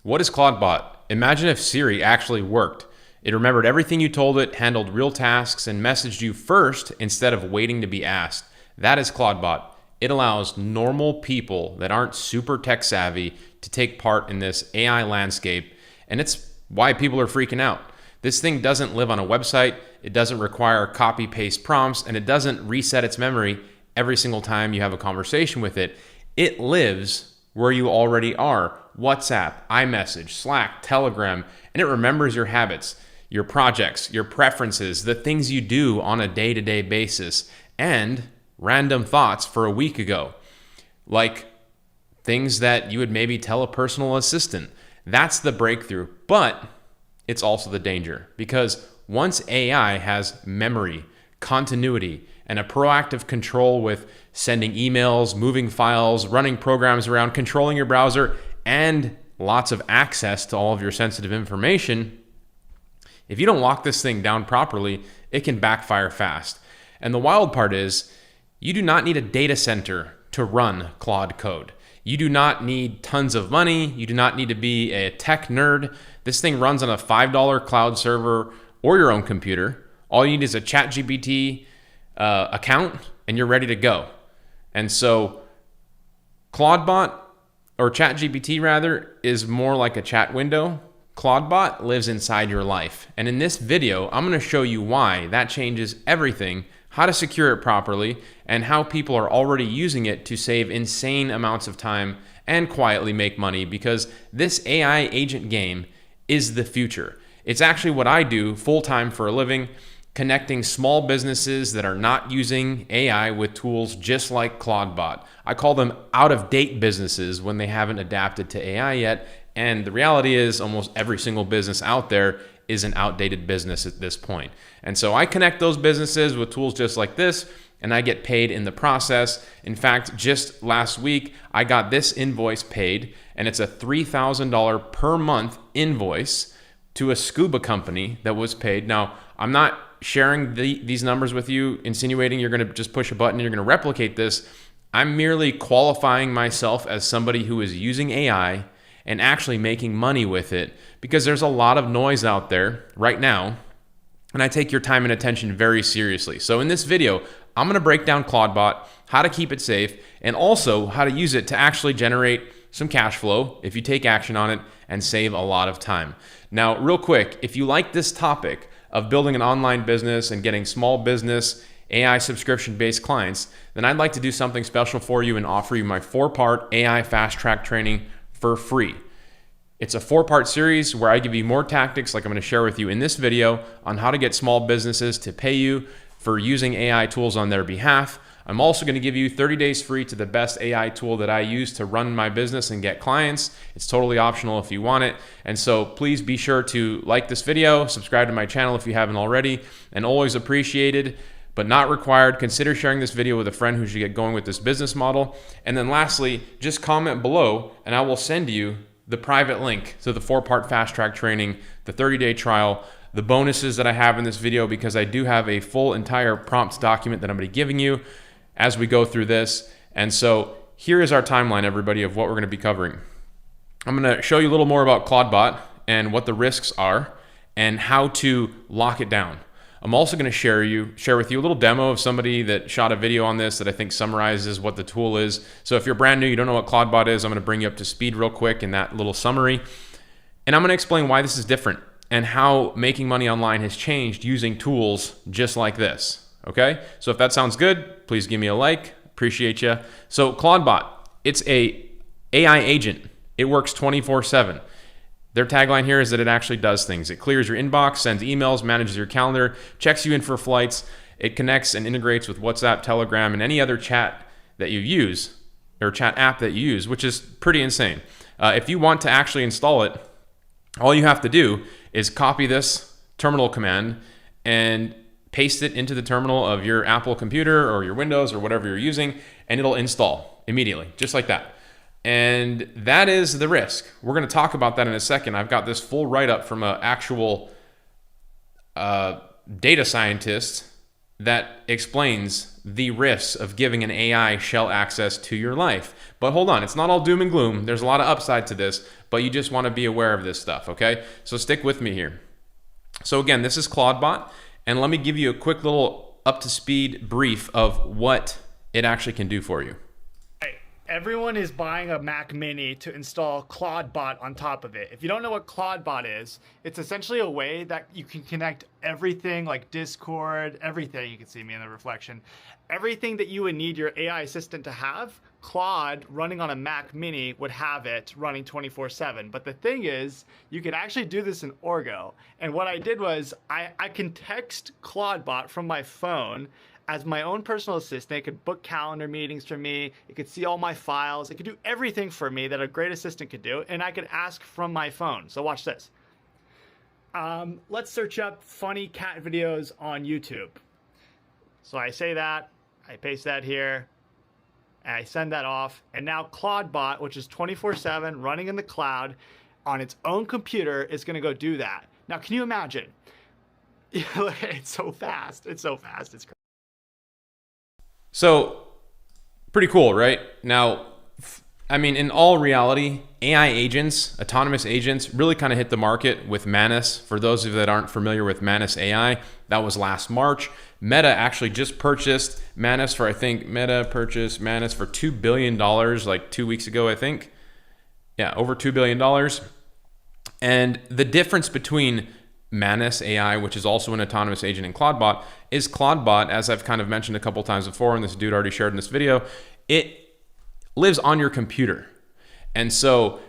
What is Claudebot? Imagine if Siri actually worked. It remembered everything you told it, handled real tasks, and messaged you first instead of waiting to be asked. That is Claudebot. It allows normal people that aren't super tech savvy to take part in this AI landscape, and it's why people are freaking out. This thing doesn't live on a website, it doesn't require copy-paste prompts, and it doesn't reset its memory every single time you have a conversation with it. It lives where you already are. WhatsApp, iMessage, Slack, Telegram, and it remembers your habits, your projects, your preferences, the things you do on a day-to-day basis, and random thoughts for a week ago, like things that you would maybe tell a personal assistant. That's the breakthrough, but it's also the danger, because once AI has memory, continuity, and a proactive control with sending emails, moving files, running programs around, controlling your browser, and lots of access to all of your sensitive information, if you don't lock this thing down properly, it can backfire fast. And the wild part is, you do not need a data center to run Claude code. You do not need tons of money. You do not need to be a tech nerd. This thing runs on a $5 cloud server or your own computer. All you need is a ChatGPT account and you're ready to go. And so Claudebot, or ChatGPT rather, is more like a chat window. Claudebot lives inside your life. And in this video, I'm going to show you why that changes everything, how to secure it properly, and how people are already using it to save insane amounts of time and quietly make money, because this AI agent game is the future. It's actually what I do full-time for a living, connecting small businesses that are not using AI with tools just like Claudebot. I call them out-of-date businesses when they haven't adapted to AI yet, and the reality is almost every single business out there is an outdated business at this point. And so I connect those businesses with tools just like this, and I get paid in the process. In fact, just last week, I got this invoice paid, and it's a $3,000 per month invoice to a scuba company that was paid. Now, I'm not sharing these numbers with you, insinuating you're going to just push a button and you're going to replicate this. I'm merely qualifying myself as somebody who is using AI and actually making money with it, because there's a lot of noise out there right now, and I take your time and attention very seriously. So in this video, I'm going to break down Claudebot, how to keep it safe, and also how to use it to actually generate some cash flow if you take action on it and save a lot of time. Now, real quick, if you like this topic of building an online business and getting small business AI subscription-based clients, then I'd like to do something special for you and offer you my 4-part AI fast track training for free. It's a 4-part series where I give you more tactics like I'm going to share with you in this video on how to get small businesses to pay you for using AI tools on their behalf. I'm also going to give you 30 days free to the best AI tool that I use to run my business and get clients. It's totally optional if you want it. And so please be sure to like this video, subscribe to my channel if you haven't already, and always appreciated, but not required. Consider sharing this video with a friend who should get going with this business model. And then lastly, just comment below and I will send you the private link to the 4-part fast track training, the 30-day trial, the bonuses that I have in this video, because I do have a full entire prompt document that I'm going to be giving you as we go through this. And so here is our timeline, everybody, of what we're going to be covering. I'm going to show you a little more about Claudebot and what the risks are and how to lock it down. I'm also going to share with you a little demo of somebody that shot a video on this that I think summarizes what the tool is. So if you're brand new, you don't know what Claudebot is, I'm going to bring you up to speed real quick in that little summary. And I'm going to explain why this is different and how making money online has changed using tools just like this. Okay? So if that sounds good, please give me a like. Appreciate you. So Claudebot, it's a AI agent. It works 24/7. Their tagline here is that it actually does things. It clears your inbox, sends emails, manages your calendar, checks you in for flights. It connects and integrates with WhatsApp, Telegram, and any other chat that you use, or chat app that you use, which is pretty insane. If you want to actually install it, all you have to do is copy this terminal command and paste it into the terminal of your Apple computer or your Windows or whatever you're using, and it'll install immediately, just like that. And that is the risk. We're going to talk about that in a second. I've got this full write-up from an actual data scientist that explains the risks of giving an AI shell access to your life. But hold on, it's not all doom and gloom. There's a lot of upside to this, but you just want to be aware of this stuff, okay? So stick with me here. So again, this is Clawdbot, and let me give you a quick little up-to-speed brief of what it actually can do for you. Everyone is buying a Mac Mini to install Clawdbot on top of it. If you don't know what Clawdbot is, it's essentially a way that you can connect everything like Discord, everything, you can see me in the reflection, everything that you would need your AI assistant to have, Claude running on a Mac Mini would have it running 24/7. But the thing is, you can actually do this in Orgo. And what I did was I can text Clawdbot from my phone as my own personal assistant. It could book calendar meetings for me. It could see all my files. It could do everything for me that a great assistant could do. And I could ask from my phone. So watch this. Let's search up funny cat videos on YouTube. So I say that, I paste that here, and I send that off. And now Clawdbot, which is 24/7 running in the cloud on its own computer, is going to go do that. Now, can you imagine? It's so fast. It's so fast. It's crazy. So pretty cool, right? Now, I mean, in all reality, AI agents, autonomous agents, really kind of hit the market with Manus. For those of you that aren't familiar with Manus AI, that was last March. Meta actually just purchased Manus for, I think, Meta purchased Manus for $2 billion like 2 weeks ago, I think. Yeah, over $2 billion. And the difference between Manus AI, which is also an autonomous agent, in Clawdbot, is Clawdbot, as I've kind of mentioned a couple times before, and this dude already shared in this video, it lives on your computer. And so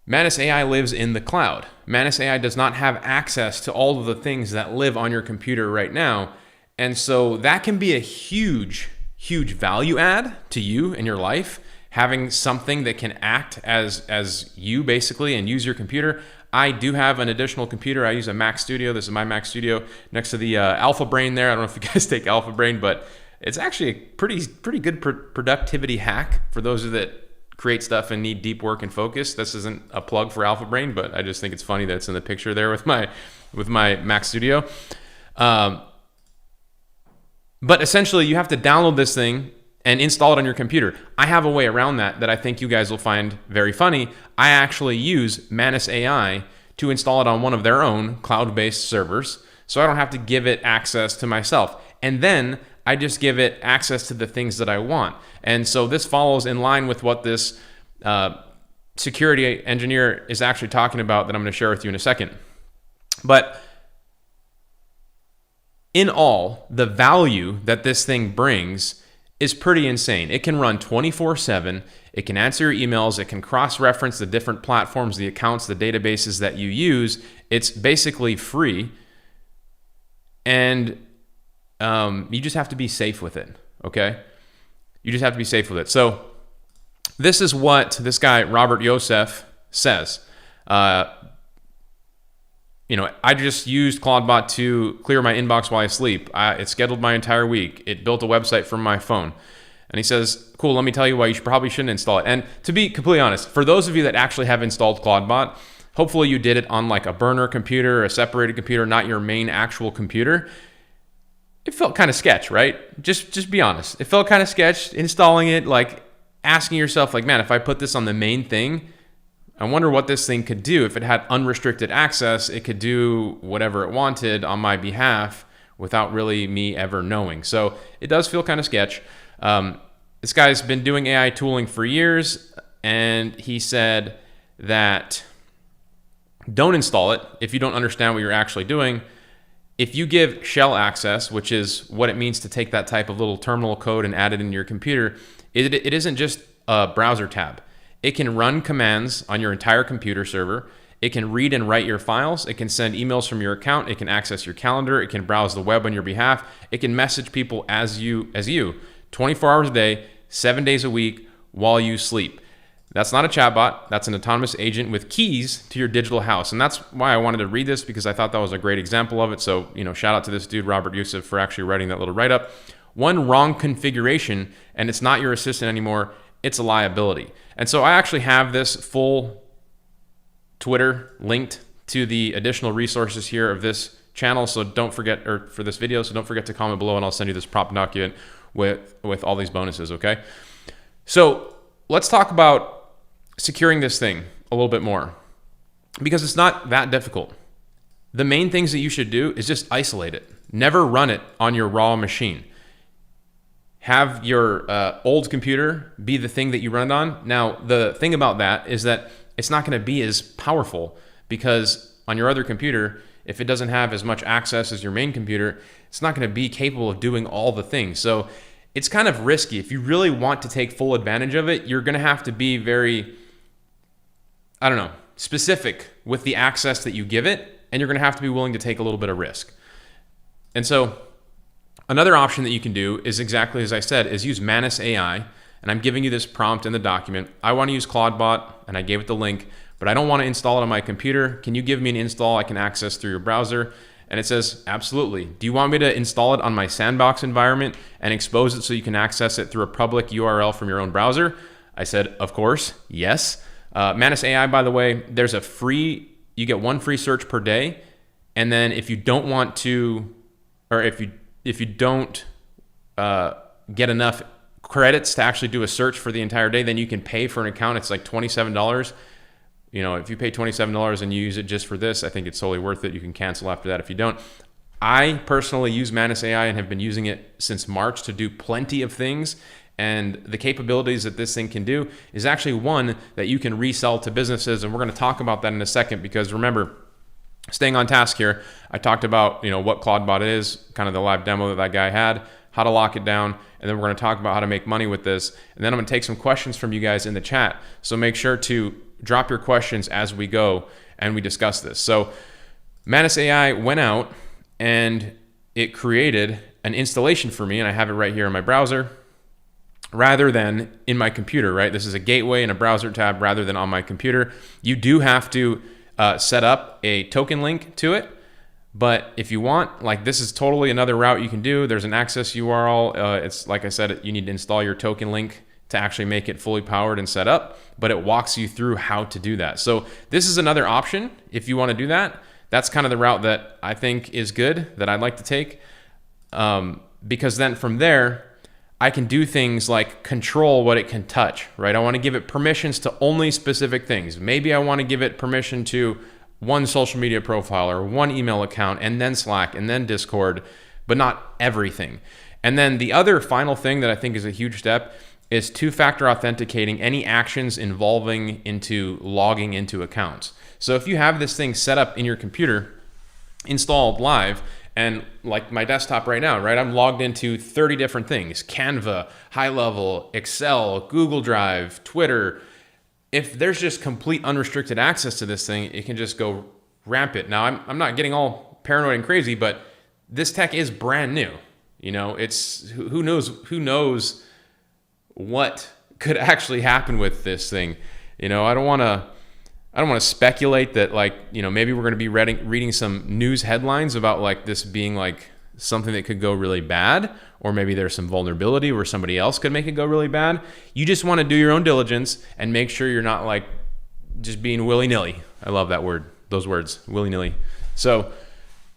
Manus AI lives in the cloud. Manus AI does not have access to all of the things that live on your computer right now. And so that can be a huge, huge value add to you in your life, having something that can act as you basically and use your computer. I do have an additional computer. I use a Mac Studio. This is my Mac Studio next to the Alpha Brain there. I don't know if you guys take Alpha Brain, but it's actually a pretty good productivity hack for those of you that create stuff and need deep work and focus. This isn't a plug for Alpha Brain, but I just think it's funny that it's in the picture there with my Mac Studio. But essentially, you have to download this thing and install it on your computer. I have a way around that I think you guys will find very funny. I actually use Manus AI to install it on one of their own cloud-based servers, so I don't have to give it access to myself. And then I just give it access to the things that I want. And so this follows in line with what this security engineer is actually talking about that I'm going to share with you in a second. But in all, the value that this thing brings is pretty insane. It can run 24/7. It can answer your emails. It can cross-reference the different platforms, the accounts, the databases that you use. It's basically free. And you just have to be safe with it, okay? You just have to be safe with it. So this is what this guy, Robert Yosef, says. I just used Clawdbot to clear my inbox while I sleep. It scheduled my entire week. It built a website from my phone. And he says, cool, let me tell you why you probably shouldn't install it. And to be completely honest, for those of you that actually have installed Clawdbot, hopefully you did it on like a burner computer, a separated computer, not your main actual computer. It felt kind of sketch, right? Just be honest. It felt kind of sketch installing it, like asking yourself, like, man, if I put this on the main thing, I wonder what this thing could do. If it had unrestricted access, it could do whatever it wanted on my behalf without really me ever knowing. So it does feel kind of sketch. This guy's been doing AI tooling for years, and he said that don't install it if you don't understand what you're actually doing. If you give shell access, which is what it means to take that type of little terminal code and add it into your computer, it isn't just a browser tab. It can run commands on your entire computer server. It can read and write your files. It can send emails from your account. It can access your calendar. It can browse the web on your behalf. It can message people as you, 24 hours a day, 7 days a week while you sleep. That's not a chatbot. That's an autonomous agent with keys to your digital house. And that's why I wanted to read this, because I thought that was a great example of it. So, shout out to this dude, Robert Yusuf, for actually writing that little write-up. One wrong configuration, and it's not your assistant anymore. It's a liability. And so I actually have this full Twitter linked to the additional resources here of this channel, so don't forget, or for this video, so don't forget to comment below and I'll send you this prompt document with all these bonuses, okay? So let's talk about securing this thing a little bit more, because it's not that difficult. The main things that you should do is just isolate it. Never run it on your raw machine. Have your old computer be the thing that you run it on. Now, the thing about that is that it's not going to be as powerful, because on your other computer, if it doesn't have as much access as your main computer, it's not going to be capable of doing all the things. So it's kind of risky. If you really want to take full advantage of it, you're going to have to be very, specific with the access that you give it, and you're going to have to be willing to take a little bit of risk. And so another option that you can do is exactly as I said, is use Manus AI. And I'm giving you this prompt in the document. I want to use Claudebot, and I gave it the link, but I don't want to install it on my computer. Can you give me an install I can access through your browser? And it says, absolutely. Do you want me to install it on my sandbox environment and expose it so you can access it through a public URL from your own browser? I said, of course, yes. Manus AI, by the way, there's you get one free search per day. And then if you don't want to, or if you don't get enough credits to actually do a search for the entire day, then you can pay for an account. It's like $27. If you pay $27 and you use it just for this, I think it's totally worth it. You can cancel after that if you don't. I personally use Manus AI and have been using it since March to do plenty of things. And the capabilities that this thing can do is actually one that you can resell to businesses. And we're going to talk about that in a second, because remember, staying on task here, I talked about what Claudebot is, kind of the live demo that guy had, how to lock it down, and then we're going to talk about how to make money with this. And then I'm going to take some questions from you guys in the chat. So make sure to drop your questions as we go and we discuss this. So Manus AI went out and it created an installation for me, and I have it right here in my browser rather than in my computer, right? This is a gateway and a browser tab rather than on my computer. You do have to set up a token link to it. But if you want, this is totally another route you can do. There's an access URL. It's like I said, you need to install your token link to actually make it fully powered and set up, but it walks you through how to do that. So this is another option if you want to do that. That's kind of the route that I think is good, that I'd like to take, because then from there, I can do things like control what it can touch, right? I want to give it permissions to only specific things. Maybe I want to give it permission to one social media profile or one email account, and then Slack, and then Discord, but not everything. And then the other final thing that I think is a huge step is two-factor authenticating any actions involving into logging into accounts. So if you have this thing set up in your computer, installed live, and like my desktop right now, right? I'm logged into 30 different things: Canva, HighLevel, Excel, Google Drive, Twitter. If there's just complete unrestricted access to this thing, it can just go rampant. Now, I'm not getting all paranoid and crazy, but this tech is brand new. It's who knows what could actually happen with this thing. I don't want to speculate that maybe we're going to be reading some news headlines about this being something that could go really bad, or maybe there's some vulnerability where somebody else could make it go really bad. You just want to do your own diligence and make sure you're not just being willy-nilly. I love that word, those words, willy-nilly. So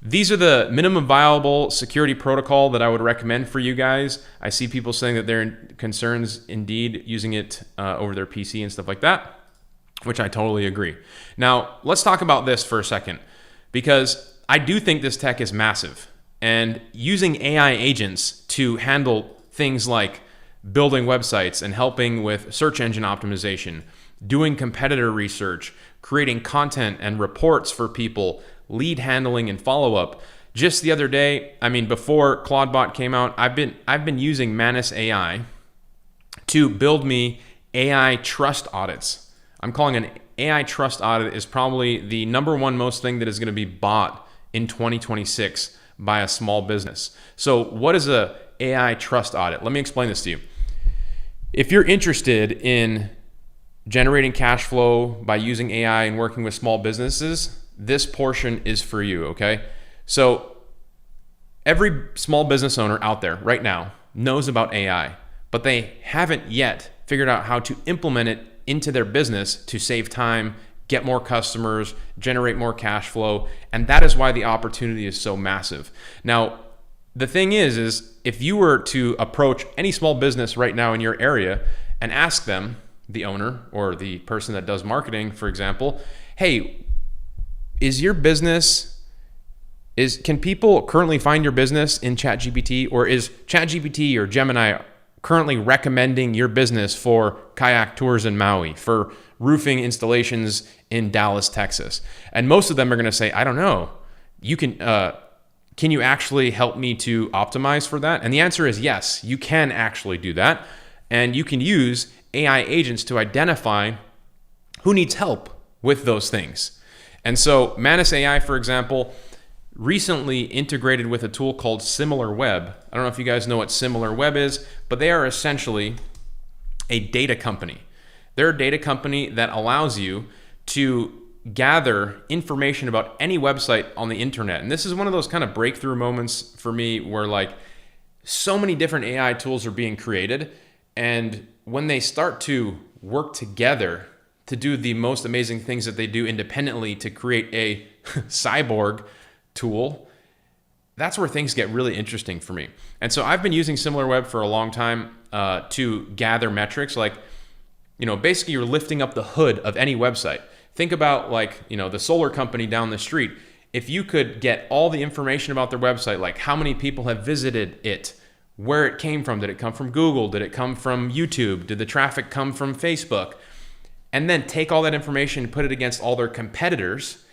these are the minimum viable security protocol that I would recommend for you guys. I see people saying that they're in concerns indeed using it over their PC and stuff like that, which I totally agree. Now, let's talk about this for a second, because I do think this tech is massive. And using AI agents to handle things like building websites and helping with search engine optimization, doing competitor research, creating content and reports for people, lead handling and follow-up. Just the other day, before Claudebot came out, I've been using Manus AI to build me AI Trust Audits. I'm calling an AI Trust Audit is probably the number one most thing that is going to be bought in 2026 by a small business. So what is a AI Trust Audit? Let me explain this to you. If you're interested in generating cash flow by using AI and working with small businesses, this portion is for you, okay? So every small business owner out there right now knows about AI, but they haven't yet figured out how to implement it into their business to save time, get more customers, generate more cash flow. And that is why the opportunity is so massive. Now, the thing is if you were to approach any small business right now in your area and ask them, the owner or the person that does marketing, for example, hey, can people currently find your business in ChatGPT, or is ChatGPT or Gemini currently recommending your business for kayak tours in Maui, for roofing installations in Dallas, Texas? And most of them are going to say, I don't know. Can you actually help me to optimize for that? And the answer is yes, you can actually do that. And you can use AI agents to identify who needs help with those things. And so Manus AI, for example, recently integrated with a tool called SimilarWeb. I don't know if you guys know what SimilarWeb is, but they are essentially a data company. They're a data company that allows you to gather information about any website on the internet. And this is one of those kind of breakthrough moments for me where like so many different AI tools are being created. And when they start to work together to do the most amazing things that they do independently to create a cyborg tool, that's where things get really interesting for me. And so I've been using SimilarWeb for a long time to gather metrics. Like, basically you're lifting up the hood of any website. Think about the solar company down the street. If you could get all the information about their website, like how many people have visited it, where it came from, did it come from Google? Did it come from YouTube? Did the traffic come from Facebook? And then take all that information, put it against all their competitors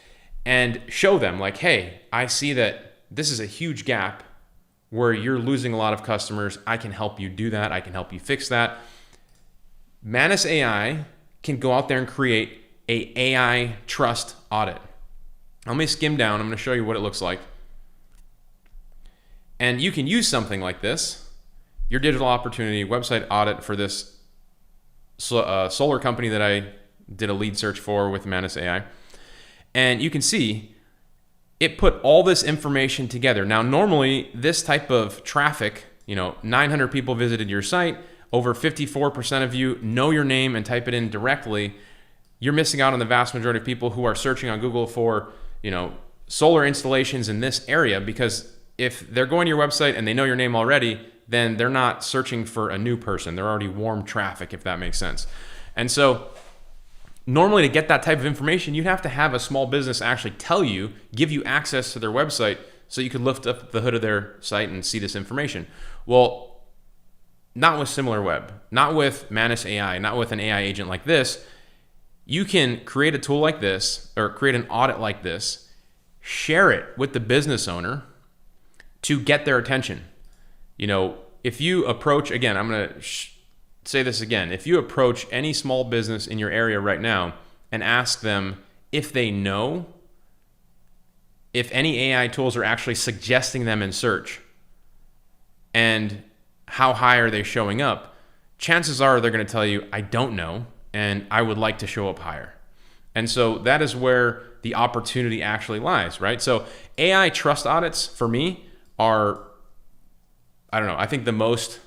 and show them like, hey, I see that this is a huge gap where you're losing a lot of customers. I can help you do that. I can help you fix that. Manus AI can go out there and create a AI Trust Audit. Let me skim down. I'm going to show you what it looks like. And you can use something like this, your digital opportunity website audit for this solar company that I did a lead search for with Manus AI. And you can see it put all this information together. Now, normally this type of traffic, 900 people visited your site, over 54% of you know your name and type it in directly. You're missing out on the vast majority of people who are searching on Google for, solar installations in this area, because if they're going to your website and they know your name already, then they're not searching for a new person. They're already warm traffic, if that makes sense. And so normally to get that type of information, you'd have to have a small business actually give you access to their website so you could lift up the hood of their site and see this information. Well, not with SimilarWeb, not with Manus AI, not with an AI agent like this. You can create a tool like this or create an audit like this, share it with the business owner to get their attention. If you approach, again, I'm going to say this again. If you approach any small business in your area right now and ask them if they know if any AI tools are actually suggesting them in search and how high are they showing up, chances are they're going to tell you, I don't know, and I would like to show up higher. And so that is where the opportunity actually lies, right? So AI trust audits for me are, I think the most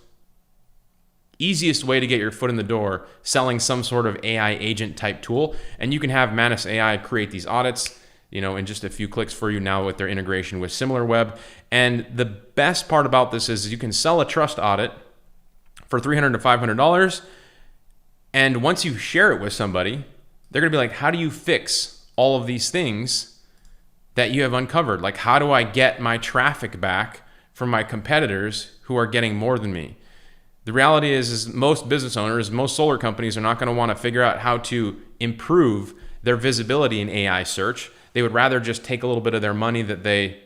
easiest way to get your foot in the door selling some sort of AI agent type tool. And you can have Manus AI create these audits, in just a few clicks for you now with their integration with SimilarWeb. And the best part about this is you can sell a trust audit for $300 to $500. And once you share it with somebody, they're going to be like, how do you fix all of these things that you have uncovered? Like, how do I get my traffic back from my competitors who are getting more than me? The reality is most business owners, most solar companies are not going to want to figure out how to improve their visibility in AI search. They would rather just take a little bit of their money that they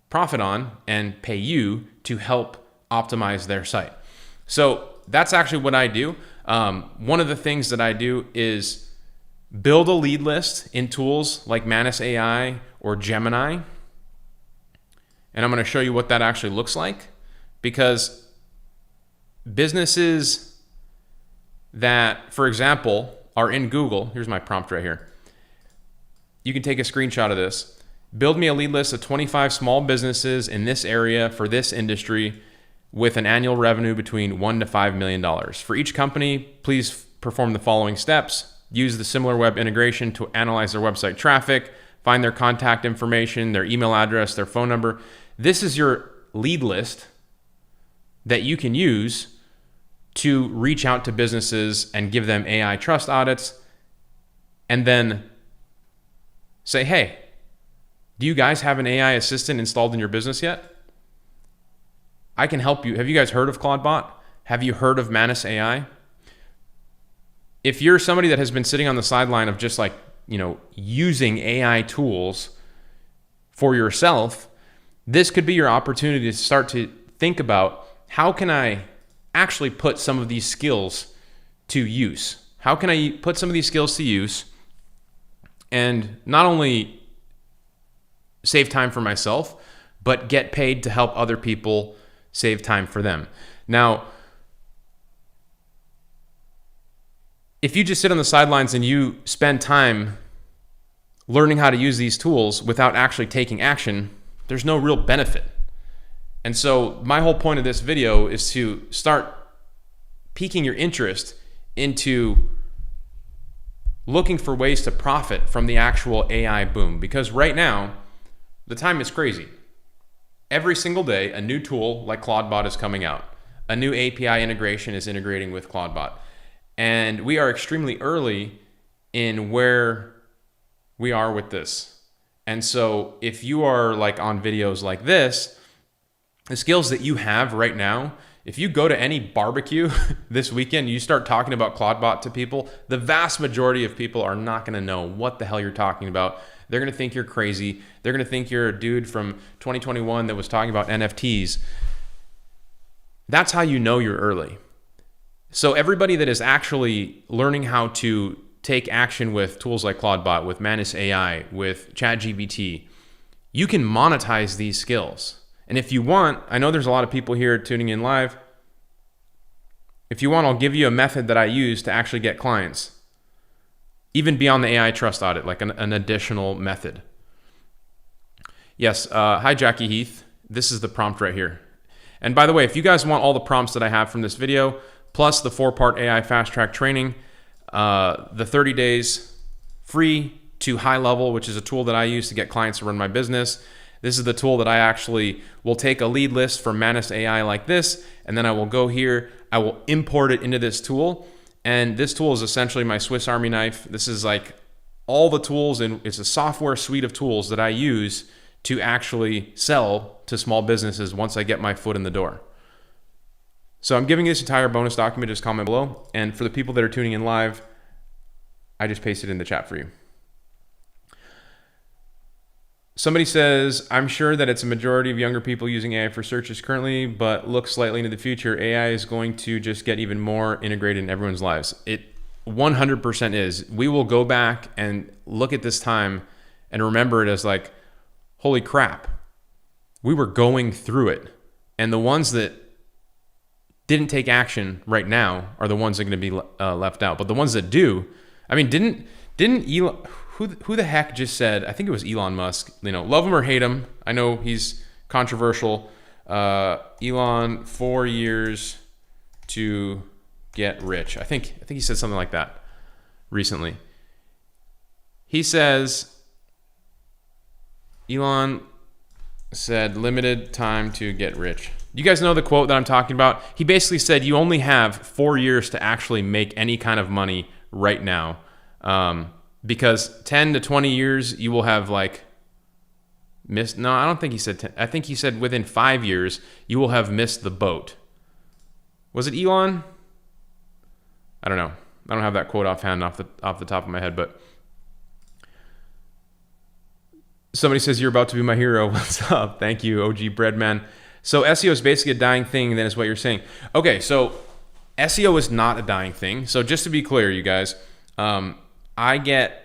profit on and pay you to help optimize their site. So that's actually what I do. One of the things that I do is build a lead list in tools like Manus AI or Gemini. And I'm going to show you what that actually looks like, because businesses that, for example, are in Google, here's my prompt right here. You can take a screenshot of this. Build me a lead list of 25 small businesses in this area for this industry with an annual revenue between $1 to $5 million. For each company, please perform the following steps. use the similar web integration to analyze their website traffic, find their contact information, their email address, their phone number. This is your lead list that you can use to reach out to businesses and give them AI trust audits, and then say, hey, do you guys have an AI assistant installed in your business yet? I can help you. Have you guys heard of Clawdbot? Have you heard of Manus AI? If you're somebody that has been sitting on the sideline of just using AI tools for yourself, this could be your opportunity to start to think about, how can I actually put some of these skills to use? How can I put some of these skills to use and not only save time for myself, but get paid to help other people save time for them? Now, if you just sit on the sidelines and you spend time learning how to use these tools without actually taking action, there's no real benefit. And so my whole point of this video is to start piquing your interest into looking for ways to profit from the actual AI boom. Because right now, the time is crazy. Every single day, a new tool like Clawdbot is coming out. A new API integration is integrating with Clawdbot. And we are extremely early in where we are with this. And so if you are on videos like this, the skills that you have right now, if you go to any barbecue this weekend, you start talking about Clawdbot to people, the vast majority of people are not going to know what the hell you're talking about. They're going to think you're crazy. They're going to think you're a dude from 2021 that was talking about NFTs. That's how you know you're early. So everybody that is actually learning how to take action with tools like Clawdbot, with Manus AI, with ChatGPT, you can monetize these skills. And if you want, I know there's a lot of people here tuning in live. If you want, I'll give you a method that I use to actually get clients, even beyond the AI Trust Audit, like an additional method. Yes, hi Jackie Heath. This is the prompt right here. And by the way, if you guys want all the prompts that I have from this video, plus the 4-part AI fast track training, the 30 days free to HighLevel, which is a tool that I use to get clients to run my business. This is the tool that I actually will take a lead list from Manus AI like this, and then I will go here, I will import it into this tool, and this tool is essentially my Swiss Army knife. This is like all the tools, and it's a software suite of tools that I use to actually sell to small businesses once I get my foot in the door. So I'm giving you this entire bonus document, just comment below, and for the people that are tuning in live, I just pasted it in the chat for you. Somebody says, I'm sure that it's a majority of younger people using AI for searches currently, but look slightly into the future. AI is going to just get even more integrated in everyone's lives. It 100% is. We will go back and look at this time and remember it as like, holy crap, we were going through it. And the ones that didn't take action right now are the ones that are going to be left out. But the ones that do, I mean, didn't Elon... Who the heck just said, I think it was Elon Musk, love him or hate him, I know he's controversial, Elon, 4 years to get rich. I think he said something like that recently. He says, Elon said limited time to get rich. You guys know the quote that I'm talking about? He basically said you only have 4 years to actually make any kind of money right now. Because 10 to 20 years, you will have missed. No, I don't think he said 10. I think he said within 5 years, you will have missed the boat. Was it Elon? I don't know. I don't have that quote offhand off the top of my head, but somebody says you're about to be my hero. What's up? Thank you, OG Breadman. So SEO is basically a dying thing, then is what you're saying. Okay, so SEO is not a dying thing. So just to be clear, you guys, I get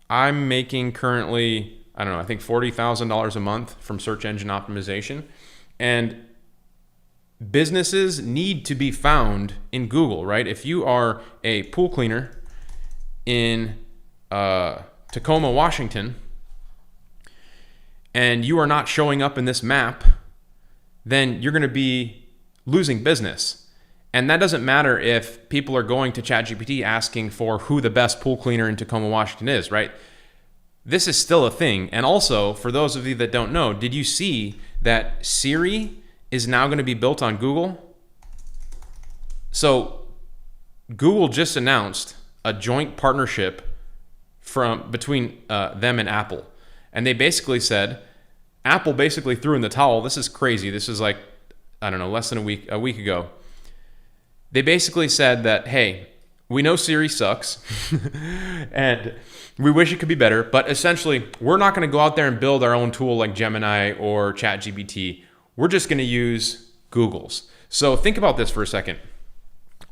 I'm making currently, I don't know, I think $40,000 a month from search engine optimization, and businesses need to be found in Google, right? If you are a pool cleaner in Tacoma, Washington, and you are not showing up in this map, then you're going to be losing business. And that doesn't matter if people are going to ChatGPT asking for who the best pool cleaner in Tacoma, Washington is, right? This is still a thing. And also, for those of you that don't know, did you see that Siri is now going to be built on Google? So Google just announced a joint partnership between them and Apple. And they basically said, Apple basically threw in the towel. This is crazy. This is like, I don't know, less than a week ago. They basically said that, hey, we know Siri sucks and we wish it could be better, but essentially we're not going to go out there and build our own tool like Gemini or ChatGPT. We're just going to use Google's. So think about this for a second.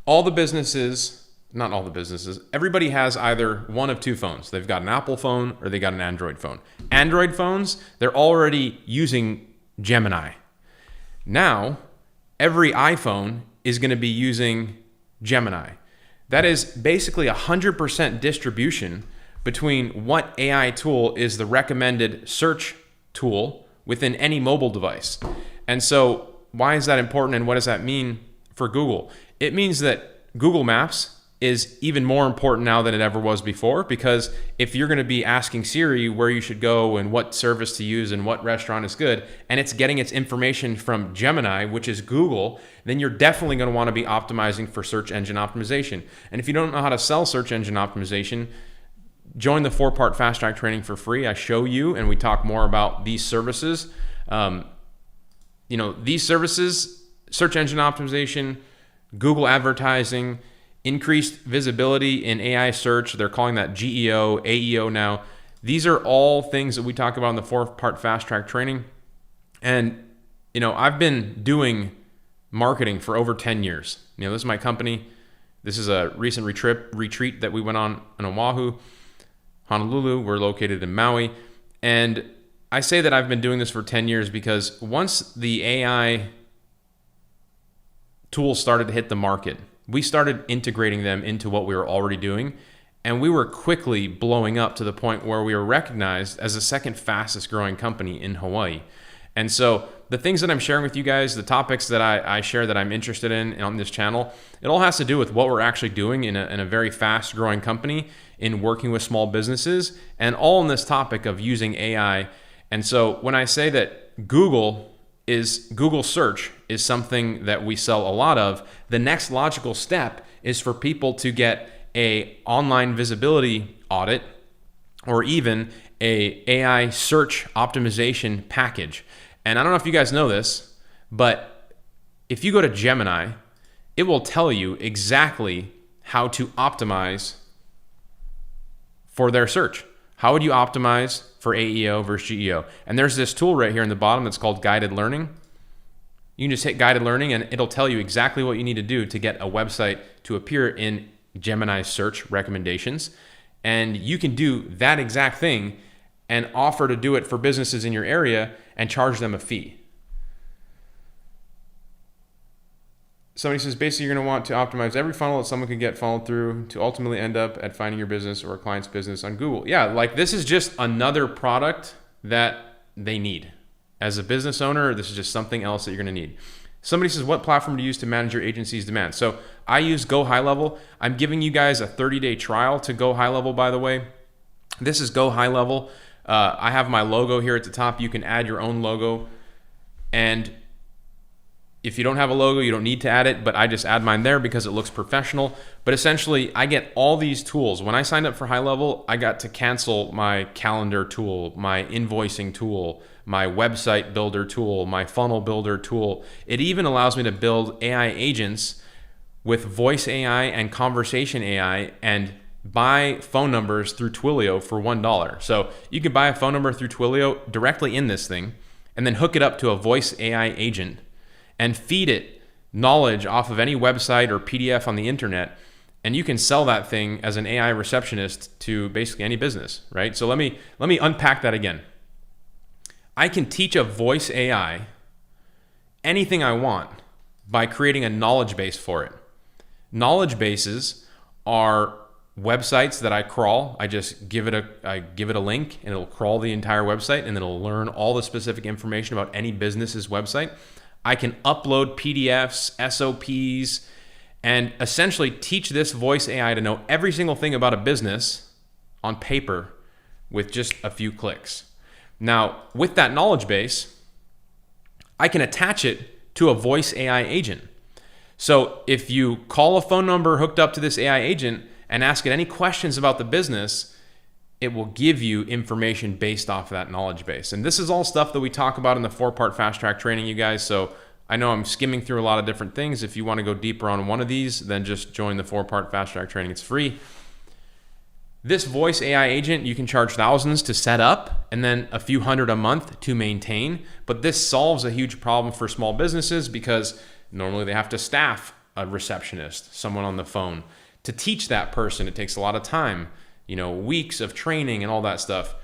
All the businesses, not all the businesses, everybody has either one of two phones. They've got an Apple phone or they got an Android phone. Android phones, they're already using Gemini. Now, every iPhone is going to be using Gemini. That is basically 100% distribution between what AI tool is the recommended search tool within any mobile device. And so why is that important and what does that mean for Google? It means that Google Maps is even more important now than it ever was before, because if you're going to be asking Siri where you should go and what service to use and what restaurant is good, and it's getting its information from Gemini, which is Google, then you're definitely going to want to be optimizing for search engine optimization. And if you don't know how to sell search engine optimization, join the 4-part fast track training for free. I show you and we talk more about these services. These services, search engine optimization, Google advertising, increased visibility in AI search. They're calling that GEO, AEO now. These are all things that we talk about in the 4-part fast track training. And, I've been doing marketing for over 10 years. This is my company. This is a recent retreat that we went on in Oahu, Honolulu. We're located in Maui. And I say that I've been doing this for 10 years because once the AI tools started to hit the market, we started integrating them into what we were already doing, and we were quickly blowing up to the point where we were recognized as the second fastest growing company in Hawaii. And so the things that I'm sharing with you guys, the topics that I share that I'm interested in on this channel, it all has to do with what we're actually doing in a very fast growing company, in working with small businesses, and all in this topic of using AI. And so when I say that Google search is something that we sell a lot of, the next logical step is for people to get a online visibility audit or even a AI search optimization package. And I don't know if you guys know this, but if you go to Gemini, it will tell you exactly how to optimize for their search. How would you optimize for AEO versus GEO? And there's this tool right here in the bottom that's called guided learning. You can just hit guided learning and it'll tell you exactly what you need to do to get a website to appear in Gemini's search recommendations. And you can do that exact thing and offer to do it for businesses in your area and charge them a fee. Somebody says, basically, you're going to want to optimize every funnel that someone can get funneled through to ultimately end up at finding your business or a client's business on Google. Yeah, like this is just another product that they need. As a business owner, this is just something else that you're going to need. Somebody says, what platform do you use to manage your agency's demand? So I use GoHighLevel. I'm giving you guys a 30-day trial to GoHighLevel, by the way. This is GoHighLevel. I have my logo here at the top. You can add your own logo. And if you don't have a logo, you don't need to add it, but I just add mine there because it looks professional. But essentially, I get all these tools. When I signed up for HighLevel, I got to cancel my calendar tool, my invoicing tool, my website builder tool, my funnel builder tool. It even allows me to build AI agents with voice AI and conversation AI and buy phone numbers through Twilio for $1. So you can buy a phone number through Twilio directly in this thing and then hook it up to a voice AI agent and feed it knowledge off of any website or PDF on the internet, and you can sell that thing as an AI receptionist to basically any business, right? So let me unpack that again. I can teach a voice AI anything I want by creating a knowledge base for it. Knowledge bases are websites that I crawl. I just give it a link and it'll crawl the entire website and it'll learn all the specific information about any business's website. I can upload PDFs, SOPs, and essentially teach this voice AI to know every single thing about a business on paper with just a few clicks. Now, with that knowledge base, I can attach it to a voice AI agent. So if you call a phone number hooked up to this AI agent and ask it any questions about the business, it will give you information based off of that knowledge base. And this is all stuff that we talk about in the 4-part fast track training, you guys. So I know I'm skimming through a lot of different things. If you want to go deeper on one of these, then just join the 4-part fast track training. It's free. This voice AI agent, you can charge thousands to set up and then a few hundred a month to maintain. But this solves a huge problem for small businesses because normally they have to staff a receptionist, someone on the phone. To teach that person, it takes a lot of time, weeks of training and all that stuff.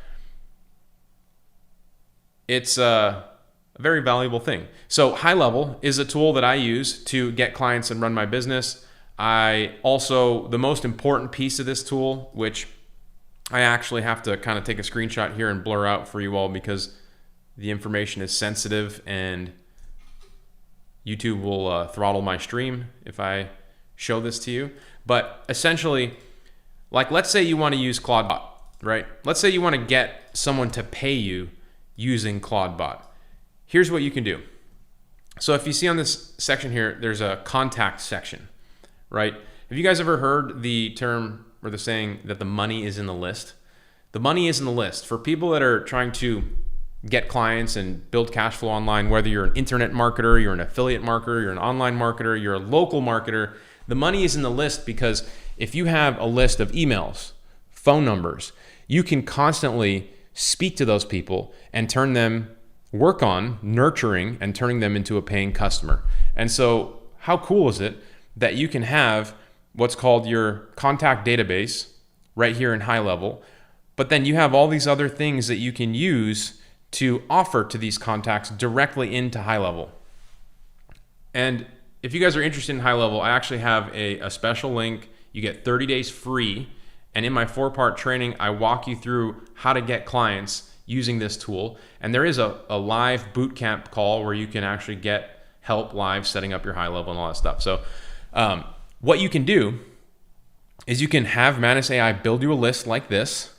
It's a very valuable thing. So HighLevel is a tool that I use to get clients and run my business. The most important piece of this tool, which I actually have to kind of take a screenshot here and blur out for you all because the information is sensitive and YouTube will throttle my stream if I show this to you. But essentially, like let's say you want to use Clawdbot, right? Let's say you want to get someone to pay you using Clawdbot. Here's what you can do. So if you see on this section here, there's a contact section, right? Have you guys ever heard the term or the saying that the money is in the list? The money is in the list. For people that are trying to get clients and build cash flow online, whether you're an internet marketer, you're an affiliate marketer, you're an online marketer, you're a local marketer, the money is in the list because if you have a list of emails, phone numbers, you can constantly speak to those people and work on nurturing and turning them into a paying customer. And so how cool is it that you can have what's called your contact database right here in HighLevel, but then you have all these other things that you can use to offer to these contacts directly into HighLevel. And if you guys are interested in HighLevel, I actually have a special link. You get 30 days free. And in my 4-part training, I walk you through how to get clients using this tool. And there is a live bootcamp call where you can actually get help live setting up your HighLevel and all that stuff. So what you can do is you can have Manus AI build you a list like this.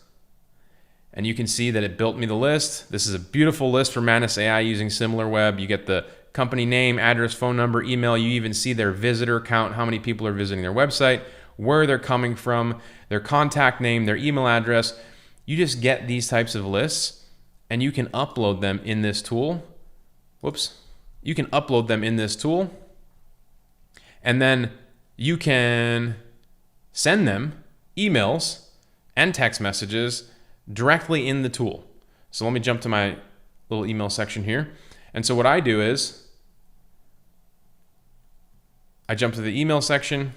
And you can see that it built me the list. This is a beautiful list for Manus AI using SimilarWeb. You get the company name, address, phone number, email. You even see their visitor count, how many people are visiting their website, where they're coming from, their contact name, their email address. You just get these types of lists and you can upload them in this tool. You can upload them in this tool and then you can send them emails and text messages directly in the tool. So let me jump to my little email section here. And so what I do is I jump to the email section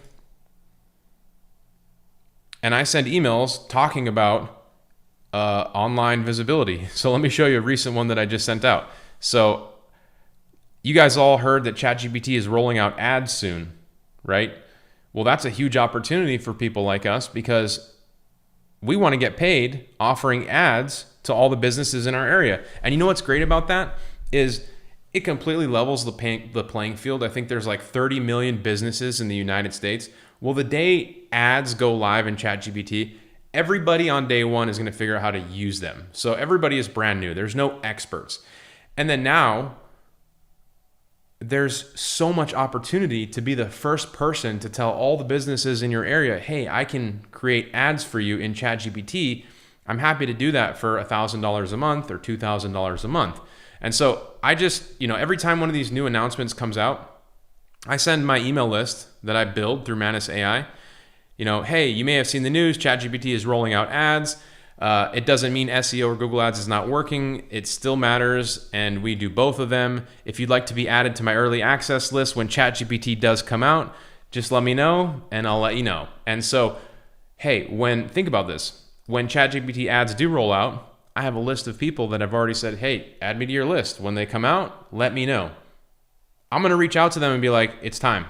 and I send emails talking about online visibility. So let me show you a recent one that I just sent out. So you guys all heard that ChatGPT is rolling out ads soon, right? Well, that's a huge opportunity for people like us because we want to get paid offering ads to all the businesses in our area. And you know what's great about that is it completely levels the playing field. I think there's like 30 million businesses in the United States. Well, the day ads go live in ChatGPT, everybody on day one is going to figure out how to use them. So everybody is brand new. There's no experts. And then now there's so much opportunity to be the first person to tell all the businesses in your area, hey, I can create ads for you in ChatGPT. I'm happy to do that for $1,000 a month or $2,000 a month. And so I just, every time one of these new announcements comes out, I send my email list that I build through Manus AI. Hey, you may have seen the news, ChatGPT is rolling out ads. It doesn't mean SEO or Google Ads is not working. It still matters, and we do both of them. If you'd like to be added to my early access list when ChatGPT does come out, just let me know, and I'll let you know. And so, hey, think about this. When ChatGPT ads do roll out, I have a list of people that have already said, hey, add me to your list. When they come out, let me know. I'm going to reach out to them and be like, it's time.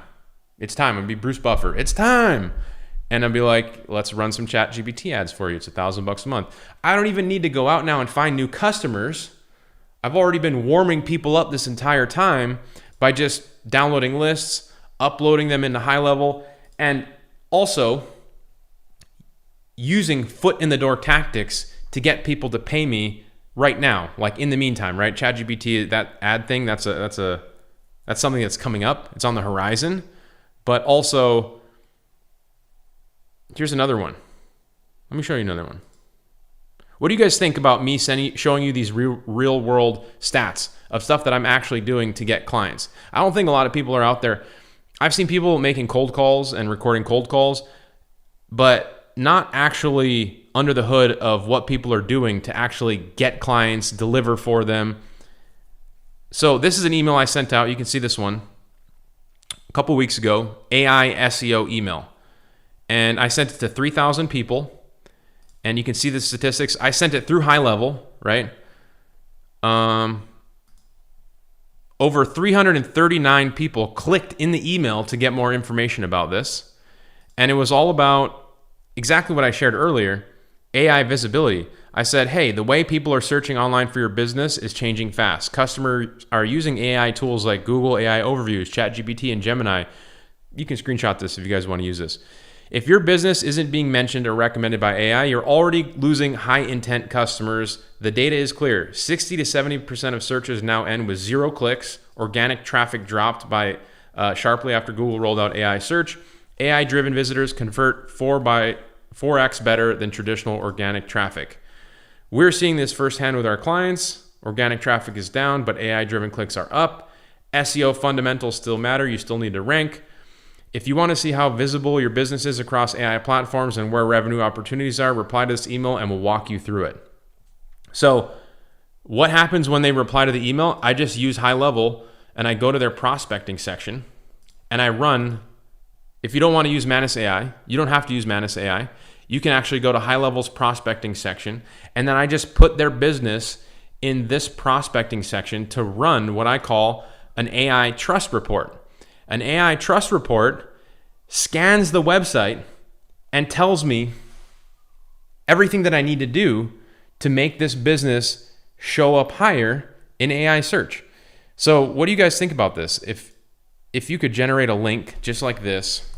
It's time. I'm going to be Bruce Buffer. It's time. And I'll be like, let's run some ChatGPT ads for you. It's $1,000 a month. I don't even need to go out now and find new customers. I've already been warming people up this entire time by just downloading lists, uploading them into HighLevel, and also using foot in the door tactics to get people to pay me right now, like in the meantime, right? ChatGPT, that ad thing, that's something that's coming up. It's on the horizon. But also, here's another one. Let me show you another one. What do you guys think about me showing you these real world stats of stuff that I'm actually doing to get clients? I don't think a lot of people are out there. I've seen people making cold calls and recording cold calls, but not actually under the hood of what people are doing to actually get clients, deliver for them. So this is an email I sent out. You can see this one a couple weeks ago, AI SEO email. And I sent it to 3,000 people. And you can see the statistics. I sent it through HighLevel, right? Over 339 people clicked in the email to get more information about this. And it was all about exactly what I shared earlier, AI visibility. I said, hey, the way people are searching online for your business is changing fast. Customers are using AI tools like Google AI Overviews, ChatGPT, and Gemini. You can screenshot this if you guys want to use this. If your business isn't being mentioned or recommended by AI, you're already losing high intent customers. The data is clear. 60 to 70% of searches now end with 0 clicks. Organic traffic dropped by sharply after Google rolled out AI search. AI-driven visitors convert 4x better than traditional organic traffic. We're seeing this firsthand with our clients. Organic traffic is down, but AI-driven clicks are up. SEO fundamentals still matter. You still need to rank. If you want to see how visible your business is across AI platforms and where revenue opportunities are, reply to this email and we'll walk you through it. So what happens when they reply to the email? I just use HighLevel and I go to their prospecting section and I run. If you don't want to use Manus AI, you don't have to use Manus AI. You can actually go to HighLevel's prospecting section and then I just put their business in this prospecting section to run what I call an AI Trust Report. An AI Trust Report scans the website and tells me everything that I need to do to make this business show up higher in AI search. So what do you guys think about this? If you could generate a link just like this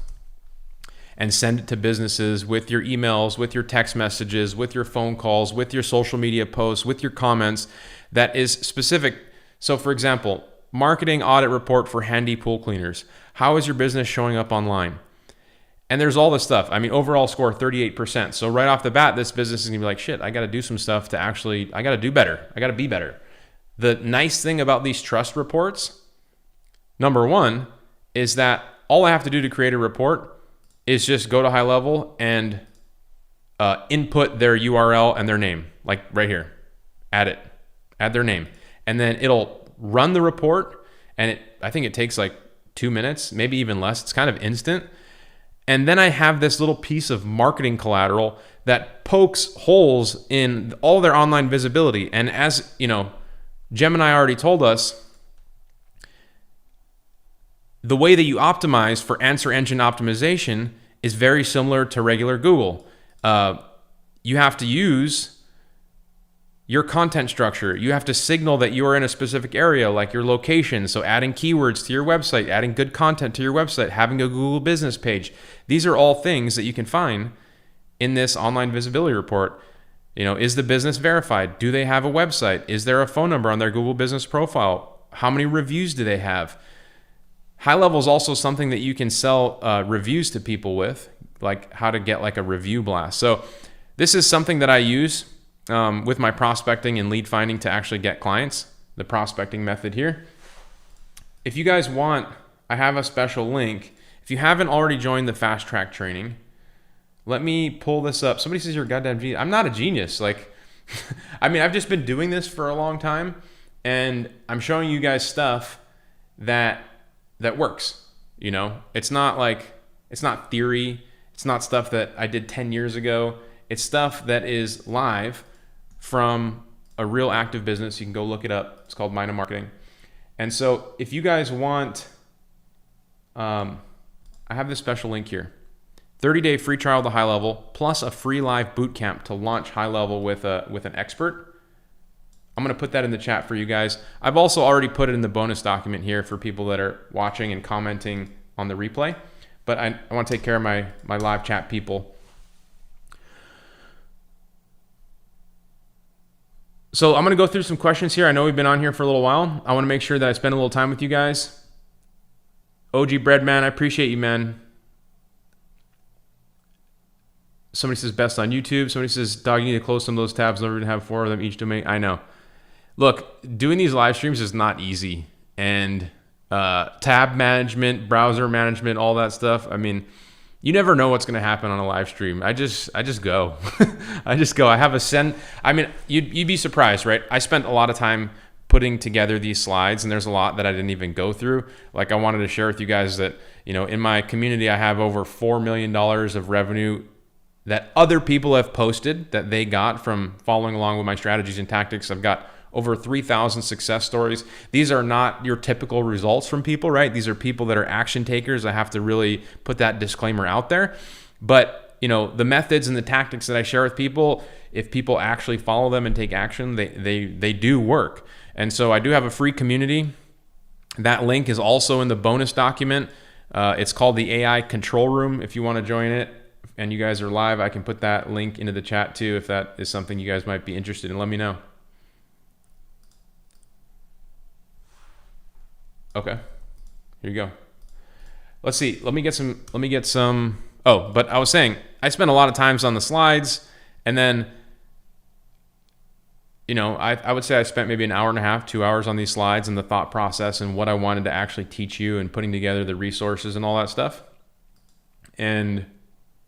and send it to businesses with your emails, with your text messages, with your phone calls, with your social media posts, with your comments that is specific. So for example, marketing audit report for handy pool cleaners. How is your business showing up online? And there's all this stuff. I mean, overall score 38%. So right off the bat, this business is gonna be like, shit, I gotta do some stuff to actually, I gotta do better. I gotta be better. The nice thing about these trust reports, number one, is that all I have to do to create a report is just go to HighLevel and input their URL and their name, like right here. Add their name. And then it'll run the report, and I think it takes like 2 minutes, maybe even less. It's kind of instant. And then I have this little piece of marketing collateral that pokes holes in all their online visibility. And as you know, Gemini already told us, the way that you optimize for answer engine optimization is very similar to regular Google. You have to use your content structure. You have to signal that you are in a specific area, like your location. So adding keywords to your website, adding good content to your website, having a Google business page. These are all things that you can find in this online visibility report. You know, is the business verified? Do they have a website? Is there a phone number on their Google business profile? How many reviews do they have? HighLevel is also something that you can sell reviews to people with, like how to get like a review blast. So this is something that I use with my prospecting and lead finding to actually get clients, the prospecting method here. If you guys want, I have a special link. If you haven't already joined the fast track training, let me pull this up. Somebody says you're a goddamn genius. I'm not a genius. Like, I mean, I've just been doing this for a long time and I'm showing you guys stuff that works. You know, it's not theory. It's not stuff that I did 10 years ago. It's stuff that is live from a real active business. You can go look it up. It's called Mind of Marketing. And so if you guys want, I have this special link here. 30-day free trial to HighLevel plus a free live bootcamp to launch HighLevel with an expert. I'm going to put that in the chat for you guys. I've also already put it in the bonus document here for people that are watching and commenting on the replay. But I want to take care of my live chat people. So I'm going to go through some questions here. I know we've been on here for a little while. I want to make sure that I spend a little time with you guys. OG Breadman, I appreciate you, man. Somebody says best on YouTube. Somebody says, dog, you need to close some of those tabs in order to have 4 of them each domain. I know. Look, doing these live streams is not easy. And tab management, browser management, all that stuff. I mean, you never know what's going to happen on a live stream. I just go. I just go. I have a send. I mean, you'd be surprised, right? I spent a lot of time putting together these slides, and there's a lot that I didn't even go through. Like, I wanted to share with you guys that, you know, in my community, I have over $4 million of revenue that other people have posted that they got from following along with my strategies and tactics. I've got over 3,000 success stories. These are not your typical results from people, right? These are people that are action takers. I have to really put that disclaimer out there. But, you know, the methods and the tactics that I share with people, if people actually follow them and take action, they do work. And so I do have a free community. That link is also in the bonus document. It's called the AI Control Room. If you want to join it and you guys are live, I can put that link into the chat too, if that is something you guys might be interested in. Let me know. Okay, here you go. Let's see. Let me get some. Oh, but I was saying, I spent a lot of times on the slides, and then, you know, I would say I spent maybe an hour and a half, 2 hours on these slides and the thought process and what I wanted to actually teach you and putting together the resources and all that stuff. And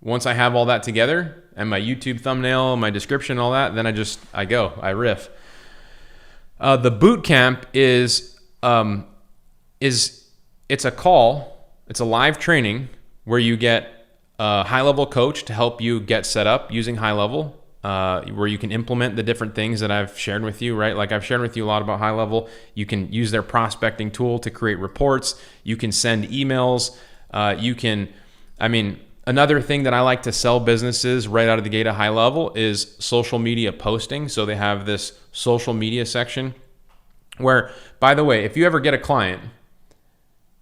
once I have all that together and my YouTube thumbnail, my description, all that, then I riff. The Bootcamp is it's a call, it's a live training where you get a HighLevel coach to help you get set up using HighLevel, where you can implement the different things that I've shared with you, right? Like, I've shared with you a lot about HighLevel. You can use their prospecting tool to create reports. You can send emails. Another thing that I like to sell businesses right out of the gate at HighLevel is social media posting. So they have this social media section where, by the way, if you ever get a client,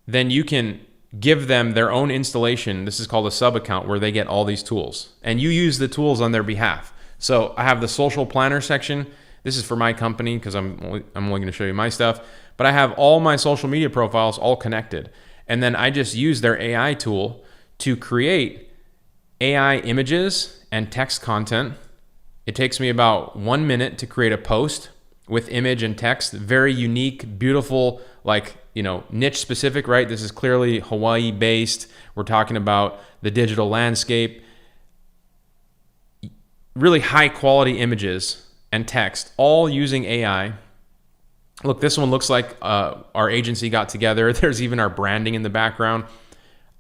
then you can give them their own installation. This is called a sub account, where they get all these tools and you use the tools on their behalf. So I have the social planner section. This is for my company because I'm only going to show you my stuff, but I have all my social media profiles all connected. And then I just use their AI tool to create AI images and text content. It takes me about 1 minute to create a post with image and text, very unique, beautiful, like, you know, niche specific, right? This is clearly Hawaii based. We're talking about the digital landscape, really high quality images and text, all using AI. Look, this one looks like our agency got together. There's even our branding in the background.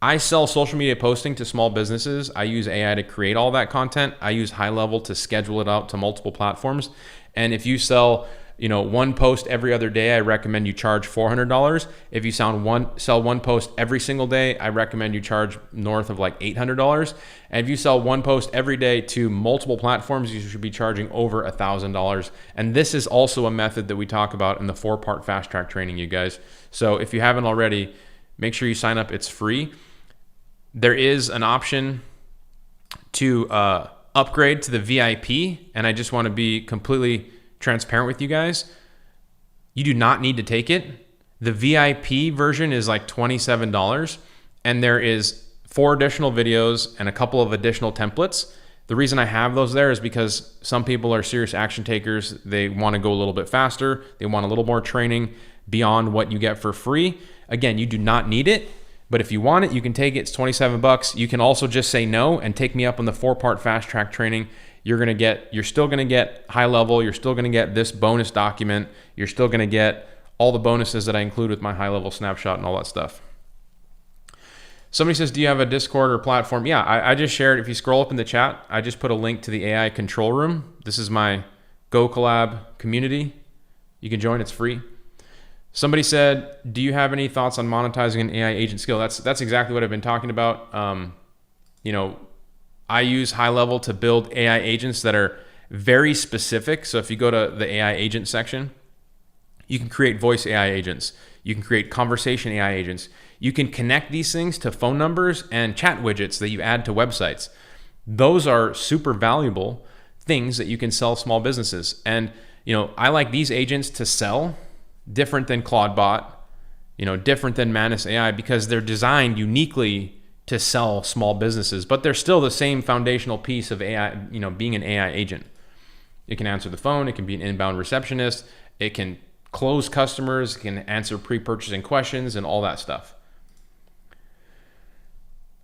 I sell social media posting to small businesses. I use AI to create all that content. I use HighLevel to schedule it out to multiple platforms. And if you sell, you know, one post every other day, I recommend you charge $400. If you sell one post every single day, I recommend you charge north of like $800. And if you sell one post every day to multiple platforms, you should be charging over $1,000. And this is also a method that we talk about in the 4-part fast track training, you guys. So if you haven't already, make sure you sign up. It's free. There is an option to upgrade to the VIP, and I just want to be completely transparent with you guys. You do not need to take it. The VIP version is like $27, and there is 4 additional videos and a couple of additional templates. The reason I have those there is because some people are serious action takers. They want to go a little bit faster. They want a little more training beyond what you get for free. Again, you do not need it. But if you want it, you can take it. It's $27. You can also just say no and take me up on the 4-part fast track training. You're still gonna get HighLevel. You're still gonna get this bonus document. You're still gonna get all the bonuses that I include with my HighLevel snapshot and all that stuff. Somebody says, do you have a Discord or platform? Yeah, I just shared. If you scroll up in the chat, I just put a link to the AI control room. This is my GoCollab community. You can join. It's free. Somebody said, do you have any thoughts on monetizing an AI agent skill? That's exactly what I've been talking about. I use HighLevel to build AI agents that are very specific. So if you go to the AI agent section, you can create voice AI agents. You can create conversation AI agents. You can connect these things to phone numbers and chat widgets that you add to websites. Those are super valuable things that you can sell small businesses. And, I like these agents to sell different than Clawdbot, different than Manus AI, because they're designed uniquely to sell small businesses, but they're still the same foundational piece of AI, being an AI agent. It can answer the phone, it can be an inbound receptionist, it can close customers, it can answer pre-purchasing questions and all that stuff.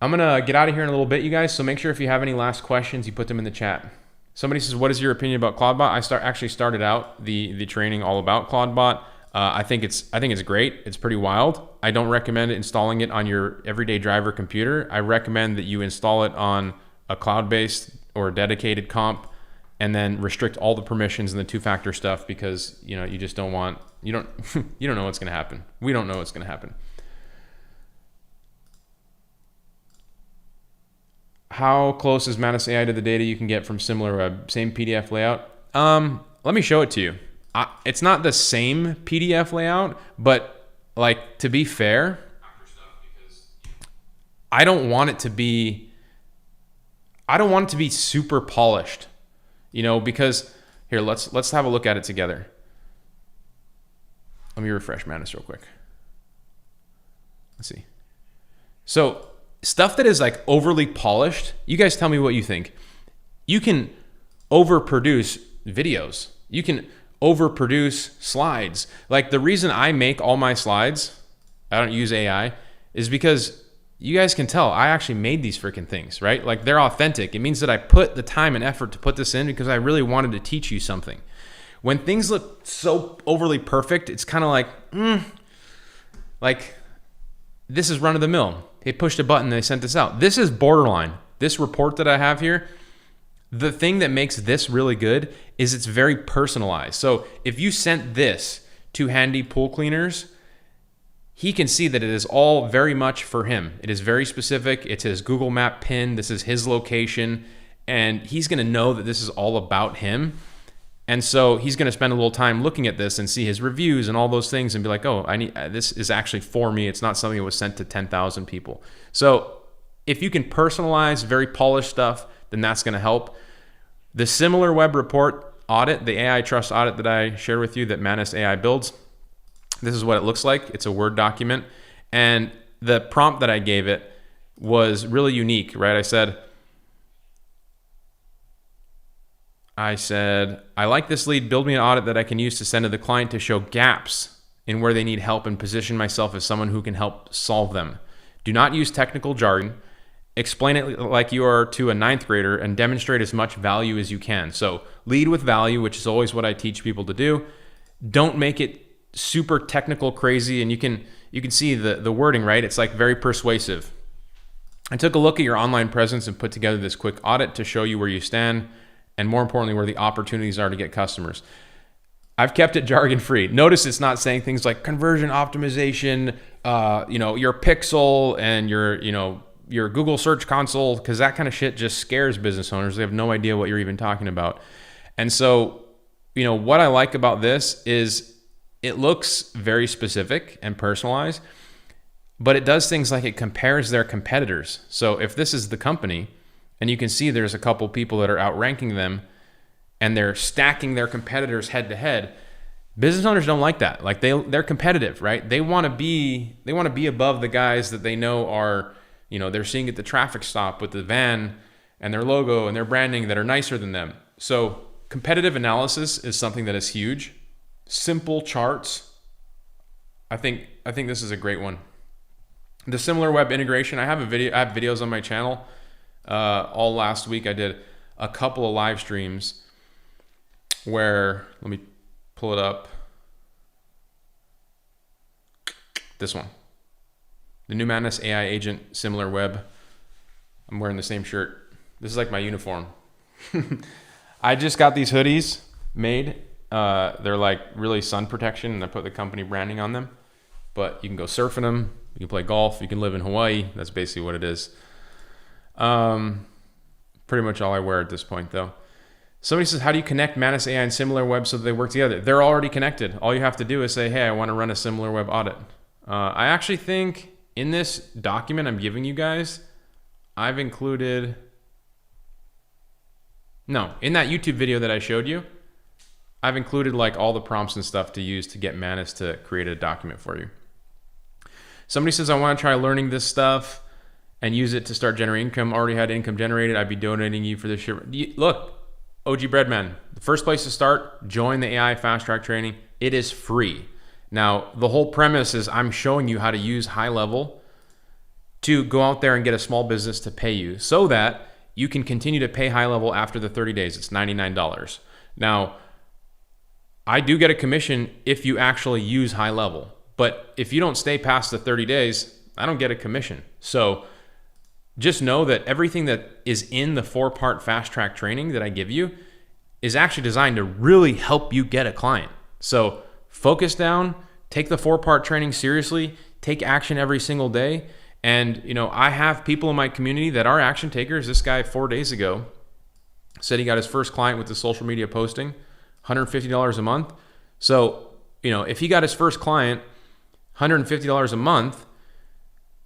I'm gonna get out of here in a little bit, you guys, so make sure if you have any last questions, you put them in the chat. Somebody says, what is your opinion about Clawdbot? I actually started out the training all about Clawdbot. I think it's great. It's pretty wild. I don't recommend installing it on your everyday driver computer. I recommend that you install it on a cloud-based or a dedicated comp, and then restrict all the permissions and the two-factor stuff, because you just don't want, you don't know what's going to happen. We don't know what's going to happen. How close is Manus AI to the data you can get from SimilarWeb? Same PDF layout? Let me show it to you. It's not the same PDF layout, but to be fair, I don't want it to be super polished, because here, let's have a look at it together. Let me refresh Manus real quick. Let's see. So stuff that is overly polished, you guys tell me what you think. You can overproduce videos. You can overproduce slides. The reason I make all my slides, I don't use AI, is because you guys can tell I actually made these freaking things, right? They're authentic. It means that I put the time and effort to put this in because I really wanted to teach you something. When things look so overly perfect, it's kind of this is run of the mill. They pushed a button, they sent this out. This is borderline. This report that I have here, the thing that makes this really good is it's very personalized. So if you sent this to Handy Pool Cleaners, he can see that it is all very much for him. It is very specific. It's his Google Map pin. This is his location. And he's going to know that this is all about him. And so he's going to spend a little time looking at this and see his reviews and all those things and be like, oh, this is actually for me. It's not something that was sent to 10,000 people. So if you can personalize very polished stuff, then that's going to help. The SimilarWeb report audit, the AI Trust Audit that I shared with you that Manus AI builds, this is what it looks like. It's a Word document. And the prompt that I gave it was really unique, right? I said, I like this lead. Build me an audit that I can use to send to the client to show gaps in where they need help and position myself as someone who can help solve them. Do not use technical jargon. Explain it like you are to a 9th grader and demonstrate as much value as you can. So lead with value, which is always what I teach people to do. Don't make it super technical crazy. And you can see the wording, right? It's very persuasive. I took a look at your online presence and put together this quick audit to show you where you stand, and more importantly, where the opportunities are to get customers. I've kept it jargon free. Notice it's not saying things like conversion optimization, your pixel and your Google Search Console, because that kind of shit just scares business owners. They have no idea what you're even talking about. And so, what I like about this is it looks very specific and personalized, but it does things like it compares their competitors. So if this is the company, and you can see there's a couple people that are outranking them and they're stacking their competitors head to head. Business owners don't like that. They're competitive, right? They want to be above the guys that they know are, they're seeing at the traffic stop with the van and their logo and their branding that are nicer than them. So competitive analysis is something that is huge. Simple charts. I think this is a great one. The SimilarWeb integration, I have videos on my channel. All last week I did a couple of live streams where, let me pull it up. This one, the new Manus AI agent, SimilarWeb. I'm wearing the same shirt. This is my uniform. I just got these hoodies made. They're really sun protection, and I put the company branding on them, but you can go surfing them. You can play golf. You can live in Hawaii. That's basically what it is. Pretty much all I wear at this point, though. Somebody says, how do you connect Manus AI and SimilarWeb so that they work together? They're already connected. All you have to do is say, hey, I want to run a SimilarWeb audit. I actually think in this document I'm giving you guys, I've included, no, in that YouTube video that I showed you, I've included like all the prompts and stuff to use to get Manus to create a document for you. Somebody says, I want to try learning this stuff and use it to start generating income. Already had income generated. I'd be donating you for this year. Look, OG Breadman, the first place to start, join the AI Fast Track training. It is free. Now, the whole premise is I'm showing you how to use HighLevel to go out there and get a small business to pay you so that you can continue to pay HighLevel after the 30 days. It's $99. Now, I do get a commission if you actually use HighLevel, but if you don't stay past the 30 days, I don't get a commission. So just know that everything that is in the 4-part fast track training that I give you is actually designed to really help you get a client. So focus down, take the 4-part training seriously, take action every single day. And I have people in my community that are action takers. This guy 4 days ago said he got his first client with the social media posting, $150 a month. So, if he got his first client, $150 a month,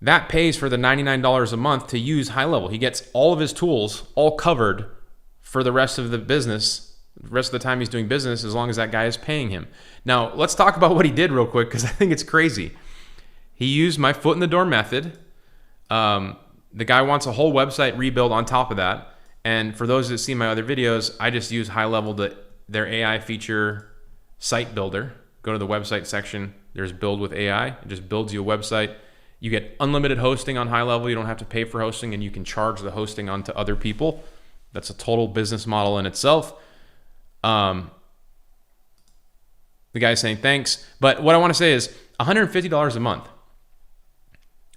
that pays for the $99 a month to use HighLevel. He gets all of his tools all covered for the rest of the business, the rest of the time he's doing business, as long as that guy is paying him. Now, let's talk about what he did real quick, because I think it's crazy. He used my foot in the door method. The guy wants a whole website rebuild on top of that. And for those that see my other videos, I just use HighLevel, their AI feature site builder. Go to the website section. There's build with AI. It just builds you a website. You get unlimited hosting on HighLevel. You don't have to pay for hosting, and you can charge the hosting onto other people. That's a total business model in itself. The guy's saying thanks. But what I want to say is $150 a month.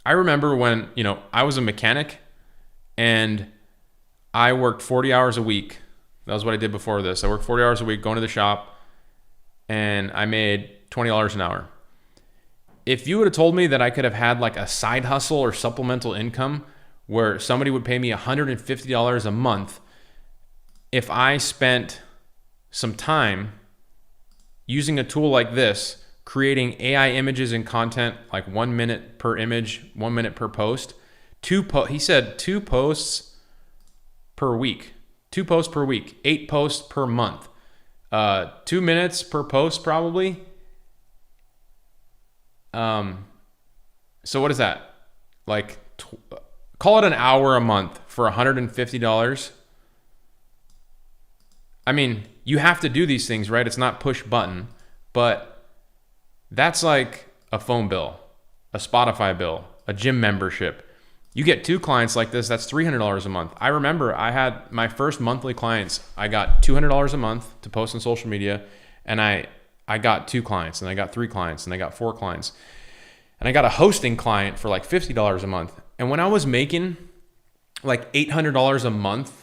I remember when, I was a mechanic and I worked 40 hours a week. That was what I did before this. I worked 40 hours a week going to the shop, and I made $20 an hour. If you would have told me that I could have had like a side hustle or supplemental income where somebody would pay me $150 a month if I spent some time using a tool like this, creating AI images and content, like 1 minute per image, 1 minute per post, he said 2 posts per week, 2 posts per week, 8 posts per month, 2 minutes per post probably. So what is that? Like, call it an hour a month for $150. I mean, you have to do these things, right? It's not push button, but that's like a phone bill, a Spotify bill, a gym membership. You get 2 clients like this, that's $300 a month. I remember I had my first monthly clients. I got $200 a month to post on social media, and I got 2 clients, and I got 3 clients, and I got 4 clients. And I got a hosting client for like $50 a month. And when I was making like $800 a month,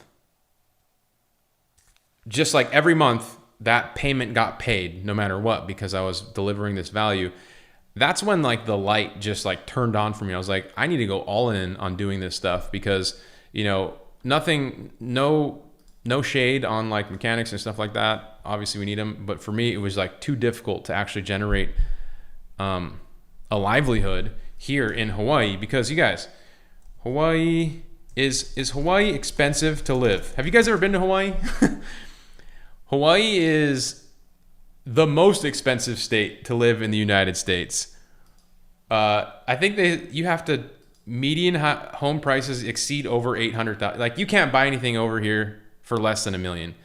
just like every month, that payment got paid no matter what, because I was delivering this value. That's when like the light just like turned on for me. I was like, I need to go all in on doing this stuff, because, nothing, no shade on like mechanics and stuff like that. Obviously we need them. But for me, it was like too difficult to actually generate a livelihood here in Hawaii, because you guys, Hawaii is Hawaii expensive to live? Have you guys ever been to Hawaii? Hawaii is the most expensive state to live in the United States. I think you have to, median home prices exceed over $800,000. Like, you can't buy anything over here for less than $1 million.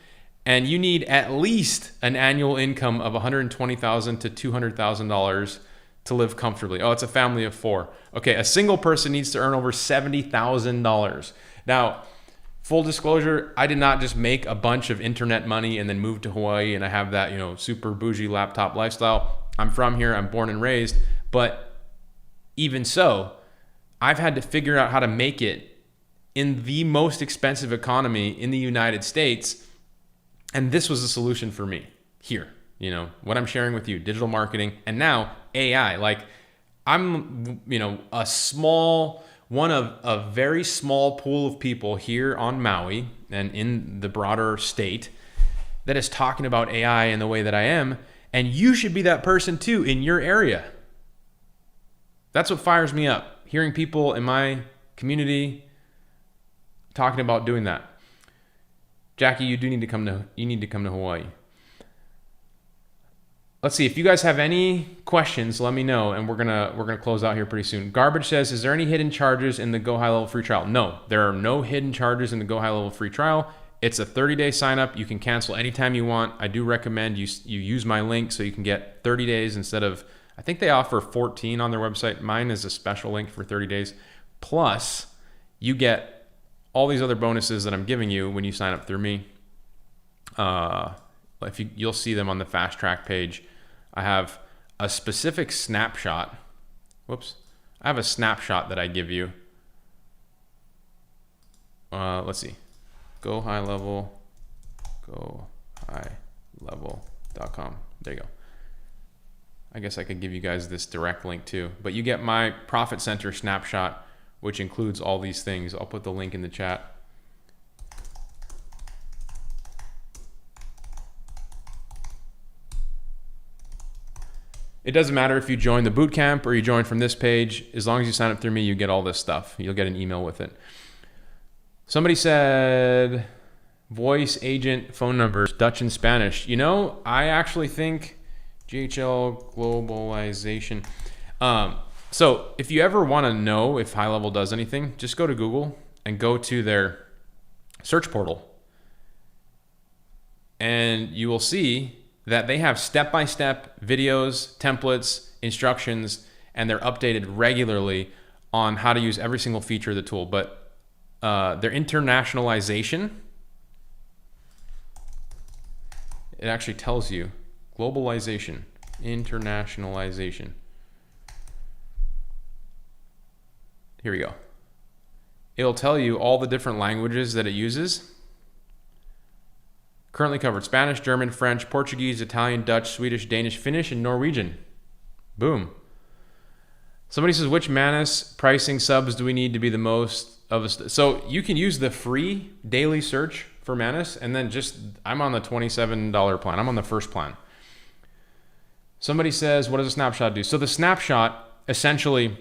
And you need at least an annual income of $120,000 to $200,000 to live comfortably. Oh, it's a family of 4. Okay, a single person needs to earn over $70,000. Now, full disclosure, I did not just make a bunch of internet money and then move to Hawaii and I have that, super bougie laptop lifestyle. I'm from here, I'm born and raised, but even so, I've had to figure out how to make it in the most expensive economy in the United States. And this was the solution for me here. What I'm sharing with you, digital marketing, and now AI. Like, I'm, one of a very small pool of people here on Maui and in the broader state that is talking about AI in the way that I am. And you should be that person too in your area. That's what fires me up. hearing people in my community talking about doing that. Jackie, you need to come to Hawaii. Let's see, if you guys have any questions, let me know, and we're gonna close out here pretty soon. Garbage says, is there any hidden charges in the GoHighLevel free trial? No, there are no hidden charges in the GoHighLevel free trial. It's a 30-day sign up. You can cancel anytime you want. I do recommend you use my link so you can get 30 days instead of, I think they offer 14 on their website. Mine is a special link for 30 days. Plus, you get all these other bonuses that I'm giving you when you sign up through me. You'll see them on the fast track page. I have a specific snapshot. Whoops. I have a snapshot that I give you. Let's see. GoHighLevel. GoHighLevel.com. There you go. I guess I could give you guys this direct link too. But you get my Profit Center snapshot, which includes all these things. I'll put the link in the chat. It doesn't matter if you join the bootcamp or you join from this page. As long as you sign up through me, you get all this stuff. You'll get an email with it. Somebody said voice agent phone numbers, Dutch and Spanish. You know, I actually think GHL globalization. So if you ever want to know if HighLevel does anything, just go to Google and go to their search portal. And you will see that they have step-by-step videos, templates, instructions, and they're updated regularly on how to use every single feature of the tool. But their internationalization, it actually tells you globalization, internationalization. Here we go. It'll tell you all the different languages that it uses. Currently covered Spanish, German, French, Portuguese, Italian, Dutch, Swedish, Danish, Finnish, and Norwegian. Boom. Somebody says, which Manus pricing subs do we need to be the most of us? So you can use the free daily search for Manus, and then I'm on the $27 plan. I'm on the first plan. Somebody says, what does a snapshot do? So the snapshot, essentially,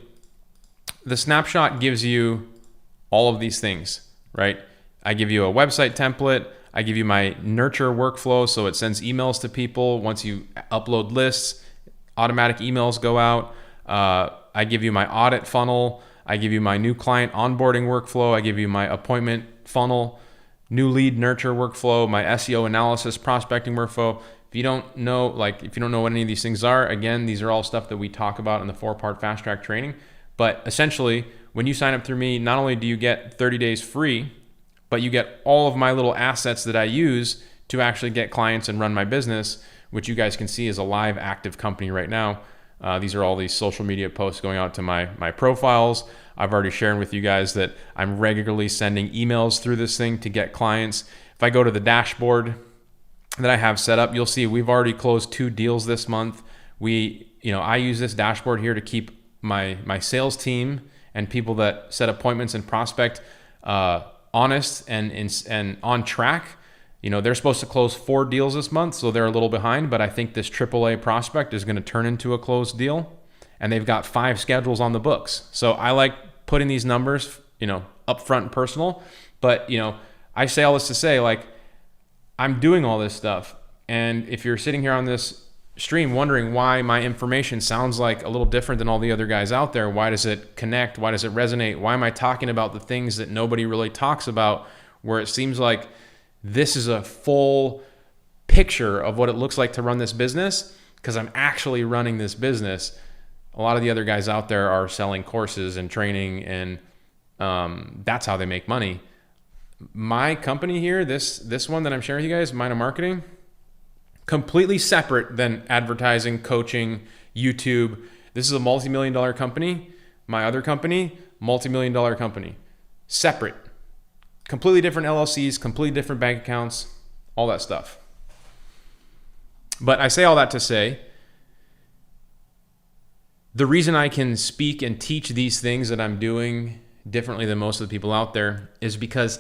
gives you all of these things, right? I give you a website template. I give you my nurture workflow, so it sends emails to people. Once you upload lists, automatic emails go out. I give you my audit funnel. I give you my new client onboarding workflow. I give you my appointment funnel, new lead nurture workflow, my SEO analysis prospecting workflow. If you don't know what any of these things are, again, these are all stuff that we talk about in the 4-part fast track training. But essentially, when you sign up through me, not only do you get 30 days free, but you get all of my little assets that I use to actually get clients and run my business, which you guys can see is a live active company right now. These are all these social media posts going out to my profiles. I've already shared with you guys that I'm regularly sending emails through this thing to get clients. If I go to the dashboard that I have set up, you'll see we've already closed 2 deals this month. I use this dashboard here to keep my sales team and people that set appointments and prospect honest and on track. They're supposed to close 4 deals this month, so they're a little behind, but I think this AAA prospect is going to turn into a closed deal, and they've got 5 schedules on the books. So I like putting these numbers, up front and personal, but I say all this to say, I'm doing all this stuff, and if you're sitting here on this stream wondering why my information sounds like a little different than all the other guys out there, why does it connect? Why does it resonate? Why am I talking about the things that nobody really talks about, where it seems like this is a full picture of what it looks like to run this business? Because I'm actually running this business. A lot of the other guys out there are selling courses and training, and that's how they make money. My company here, this one that I'm sharing with you guys, Mind of Marketing, completely separate than advertising, coaching, YouTube. This is a multi-million-dollar company. My other company, multi-million-dollar company. Separate. Completely different LLCs, completely different bank accounts, all that stuff. But I say all that to say, the reason I can speak and teach these things that I'm doing differently than most of the people out there is because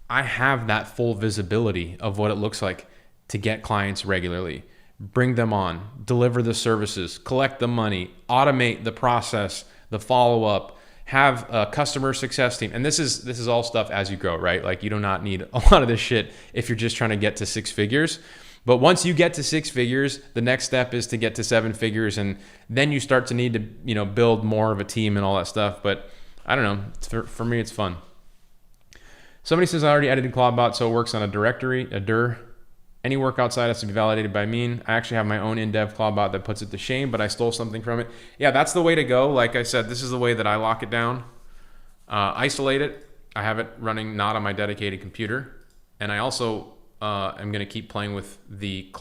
I have that full visibility of what it looks like to get clients regularly, bring them on, deliver the services, collect the money, automate the process, the follow-up, have a customer success team. And this is all stuff as you grow, right? Like, you do not need a lot of this shit if you're just trying to get to 6 figures. But once you get to 6 figures, the next step is to get to 7 figures, and then you start to need to, you know, build more of a team and all that stuff. But I don't know. For me, it's fun. Somebody says, I already edited Clawdbot, so it works on a directory, a dir. Any work outside has to be validated by me. I actually have my own in-dev Clawdbot that puts it to shame, but I stole something from it. Yeah, that's the way to go. Like I said, this is the way that I lock it down. Isolate it. I have it running not on my dedicated computer. And I also am going to keep playing with the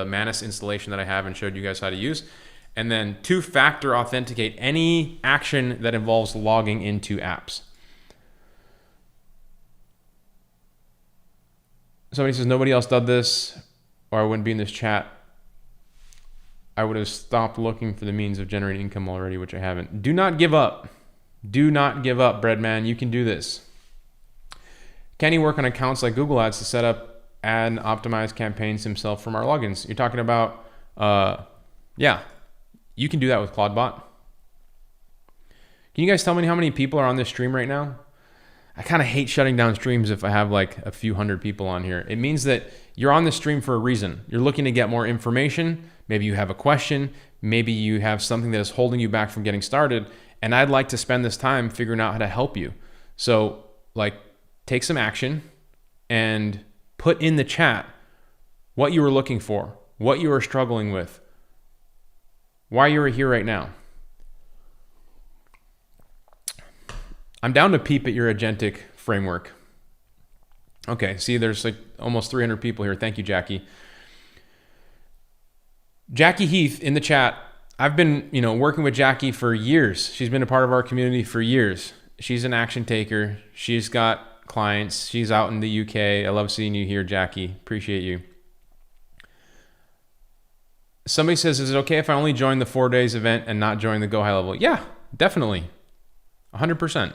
Manus installation that I have and showed you guys how to use. And then 2-factor authenticate any action that involves logging into apps. Somebody says, nobody else did this, or I wouldn't be in this chat. I would have stopped looking for the means of generating income already, which I haven't. Do not give up. Do not give up, Breadman. You can do this. Can he work on accounts like Google Ads to set up ad and optimize campaigns himself from our logins? You're talking about, yeah, you can do that with Clawdbot. Can you guys tell me how many people are on this stream right now? I kind of hate shutting down streams if I have like a few hundred people on here. It means that you're on the stream for a reason. You're looking to get more information. Maybe you have a question. Maybe you have something that is holding you back from getting started. And I'd like to spend this time figuring out how to help you. So like, take some action and put in the chat what you were looking for, what you were struggling with, why you are here right now. I'm down to peep at your agentic framework. Okay, see, there's like almost 300 people here. Thank you, Jackie. Jackie Heath in the chat. I've been, working with Jackie for years. She's been a part of our community for years. She's an action taker. She's got clients. She's out in the UK. I love seeing you here, Jackie. Appreciate you. Somebody says, is it okay if I only join the 4 days event and not join the GoHighLevel? Yeah, definitely. 100%.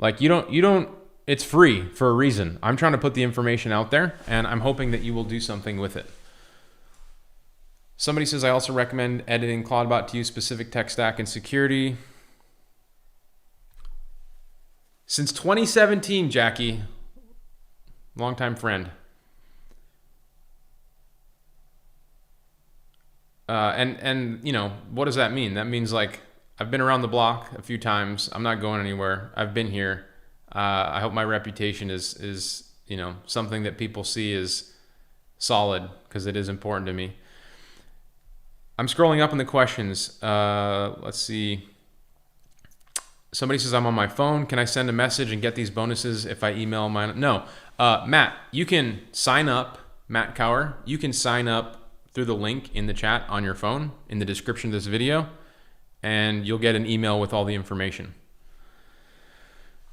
Like, you don't, it's free for a reason. I'm trying to put the information out there, and I'm hoping that you will do something with it. Somebody says, I also recommend editing Clawdbot to use specific tech stack and security. Since 2017, Jackie, longtime friend. And what does that mean? That means like, I've been around the block a few times. I'm not going anywhere. I've been here. I hope my reputation is something that people see is solid, because it is important to me. I'm scrolling up in the questions. Let's see. Somebody says, I'm on my phone. Can I send a message and get these bonuses if I email mine? No. Matt, you can sign up. Matt Cower, you can sign up through the link in the chat on your phone in the description of this video, and you'll get an email with all the information.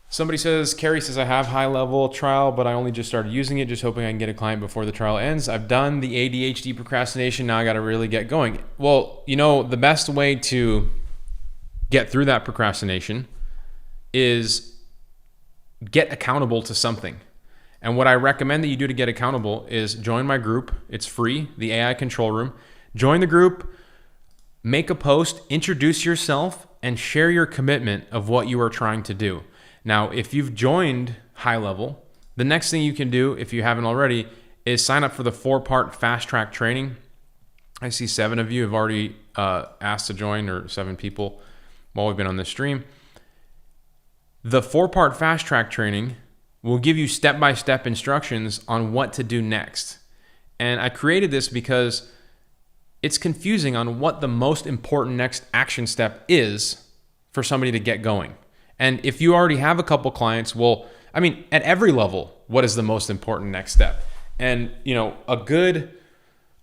Somebody says, Carrie says, I have HighLevel trial, but I only just started using it, just hoping I can get a client before the trial ends. I've done the ADHD procrastination. Now I got to really get going. Well, the best way to get through that procrastination is get accountable to something. And what I recommend that you do to get accountable is join my group. It's free, the AI Control Room. Join the group, make a post, introduce yourself, and share your commitment of what you are trying to do. Now, if you've joined HighLevel, the next thing you can do, if you haven't already, is sign up for the 4-part fast track training. I see 7 of you have already asked to join, or 7 people while we've been on this stream. The 4-part fast track training will give you step-by-step instructions on what to do next. And I created this because it's confusing on what the most important next action step is for somebody to get going. And if you already have a couple clients, at every level, what is the most important next step? And, I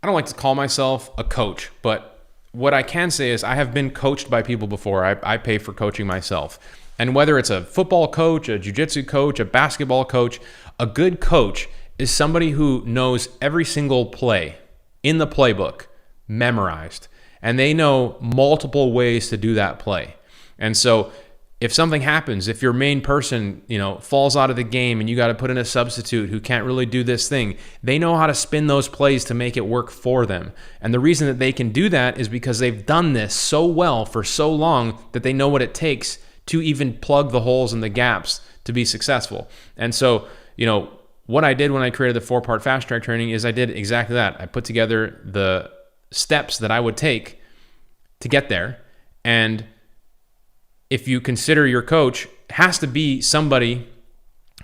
don't like to call myself a coach, but what I can say is I have been coached by people before. I pay for coaching myself. And whether it's a football coach, a jiu-jitsu coach, a basketball coach, a good coach is somebody who knows every single play in the playbook memorized. And they know multiple ways to do that play. And so if something happens, if your main person, falls out of the game and you got to put in a substitute who can't really do this thing, they know how to spin those plays to make it work for them. And the reason that they can do that is because they've done this so well for so long that they know what it takes to even plug the holes and the gaps to be successful. And so, what I did when I created the 4-part fast track training is I did exactly that. I put together the steps that I would take to get there. And if you consider your coach, it has to be somebody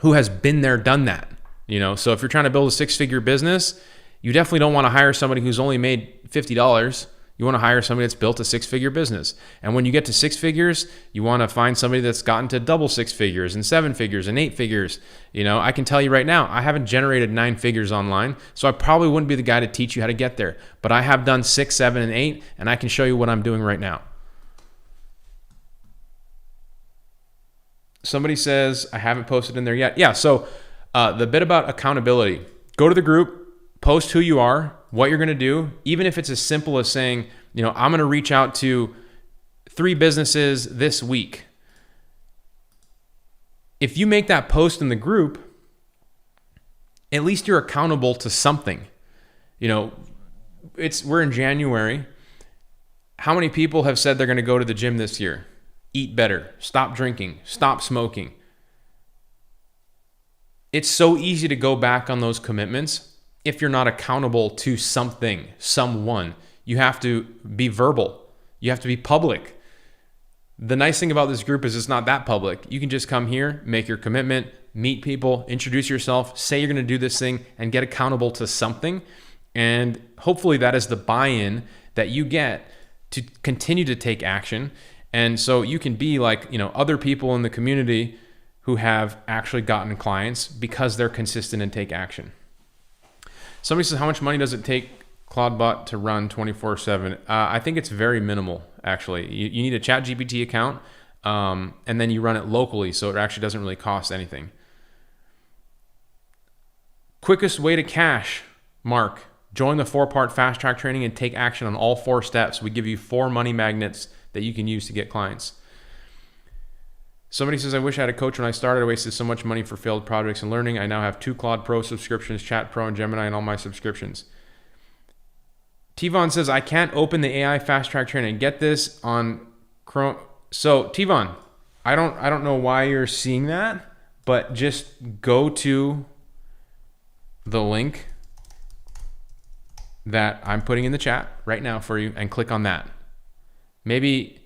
who has been there, done that. So if you're trying to build a 6-figure business, you definitely don't want to hire somebody who's only made $50. You want to hire somebody that's built a 6-figure business. And when you get to 6 figures, you want to find somebody that's gotten to double 6 figures and 7 figures and 8 figures. I can tell you right now, I haven't generated 9 figures online, so I probably wouldn't be the guy to teach you how to get there. But I have done 6, 7, and 8, and I can show you what I'm doing right now. Somebody says, I haven't posted in there yet. Yeah, so the bit about accountability, go to the group, post who you are, what you're going to do, even if it's as simple as saying, I'm going to reach out to 3 businesses this week. If you make that post in the group, at least you're accountable to something. We're in January. How many people have said they're going to go to the gym this year? Eat better, stop drinking, stop smoking. It's so easy to go back on those commitments if you're not accountable to something, someone. You have to be verbal. You have to be public. The nice thing about this group is it's not that public. You can just come here, make your commitment, meet people, introduce yourself, say you're going to do this thing, and get accountable to something. And hopefully that is the buy-in that you get to continue to take action. And so you can be like, other people in the community who have actually gotten clients because they're consistent and take action. Somebody says, how much money does it take Clawdbot to run 24/7? I think it's very minimal, actually. You need a ChatGPT account, and then you run it locally, so it actually doesn't really cost anything. Quickest way to cash, Mark. Join the 4-part fast track training and take action on all 4 steps. We give you 4 money magnets that you can use to get clients. Somebody says, I wish I had a coach when I started. I wasted so much money for failed projects and learning. I now have 2 Claude Pro subscriptions, Chat Pro and Gemini, and all my subscriptions. Tivon says, I can't open the AI fast track training. Get this on Chrome. So Tivon, I don't know why you're seeing that, but just go to the link that I'm putting in the chat right now for you and click on that. Maybe,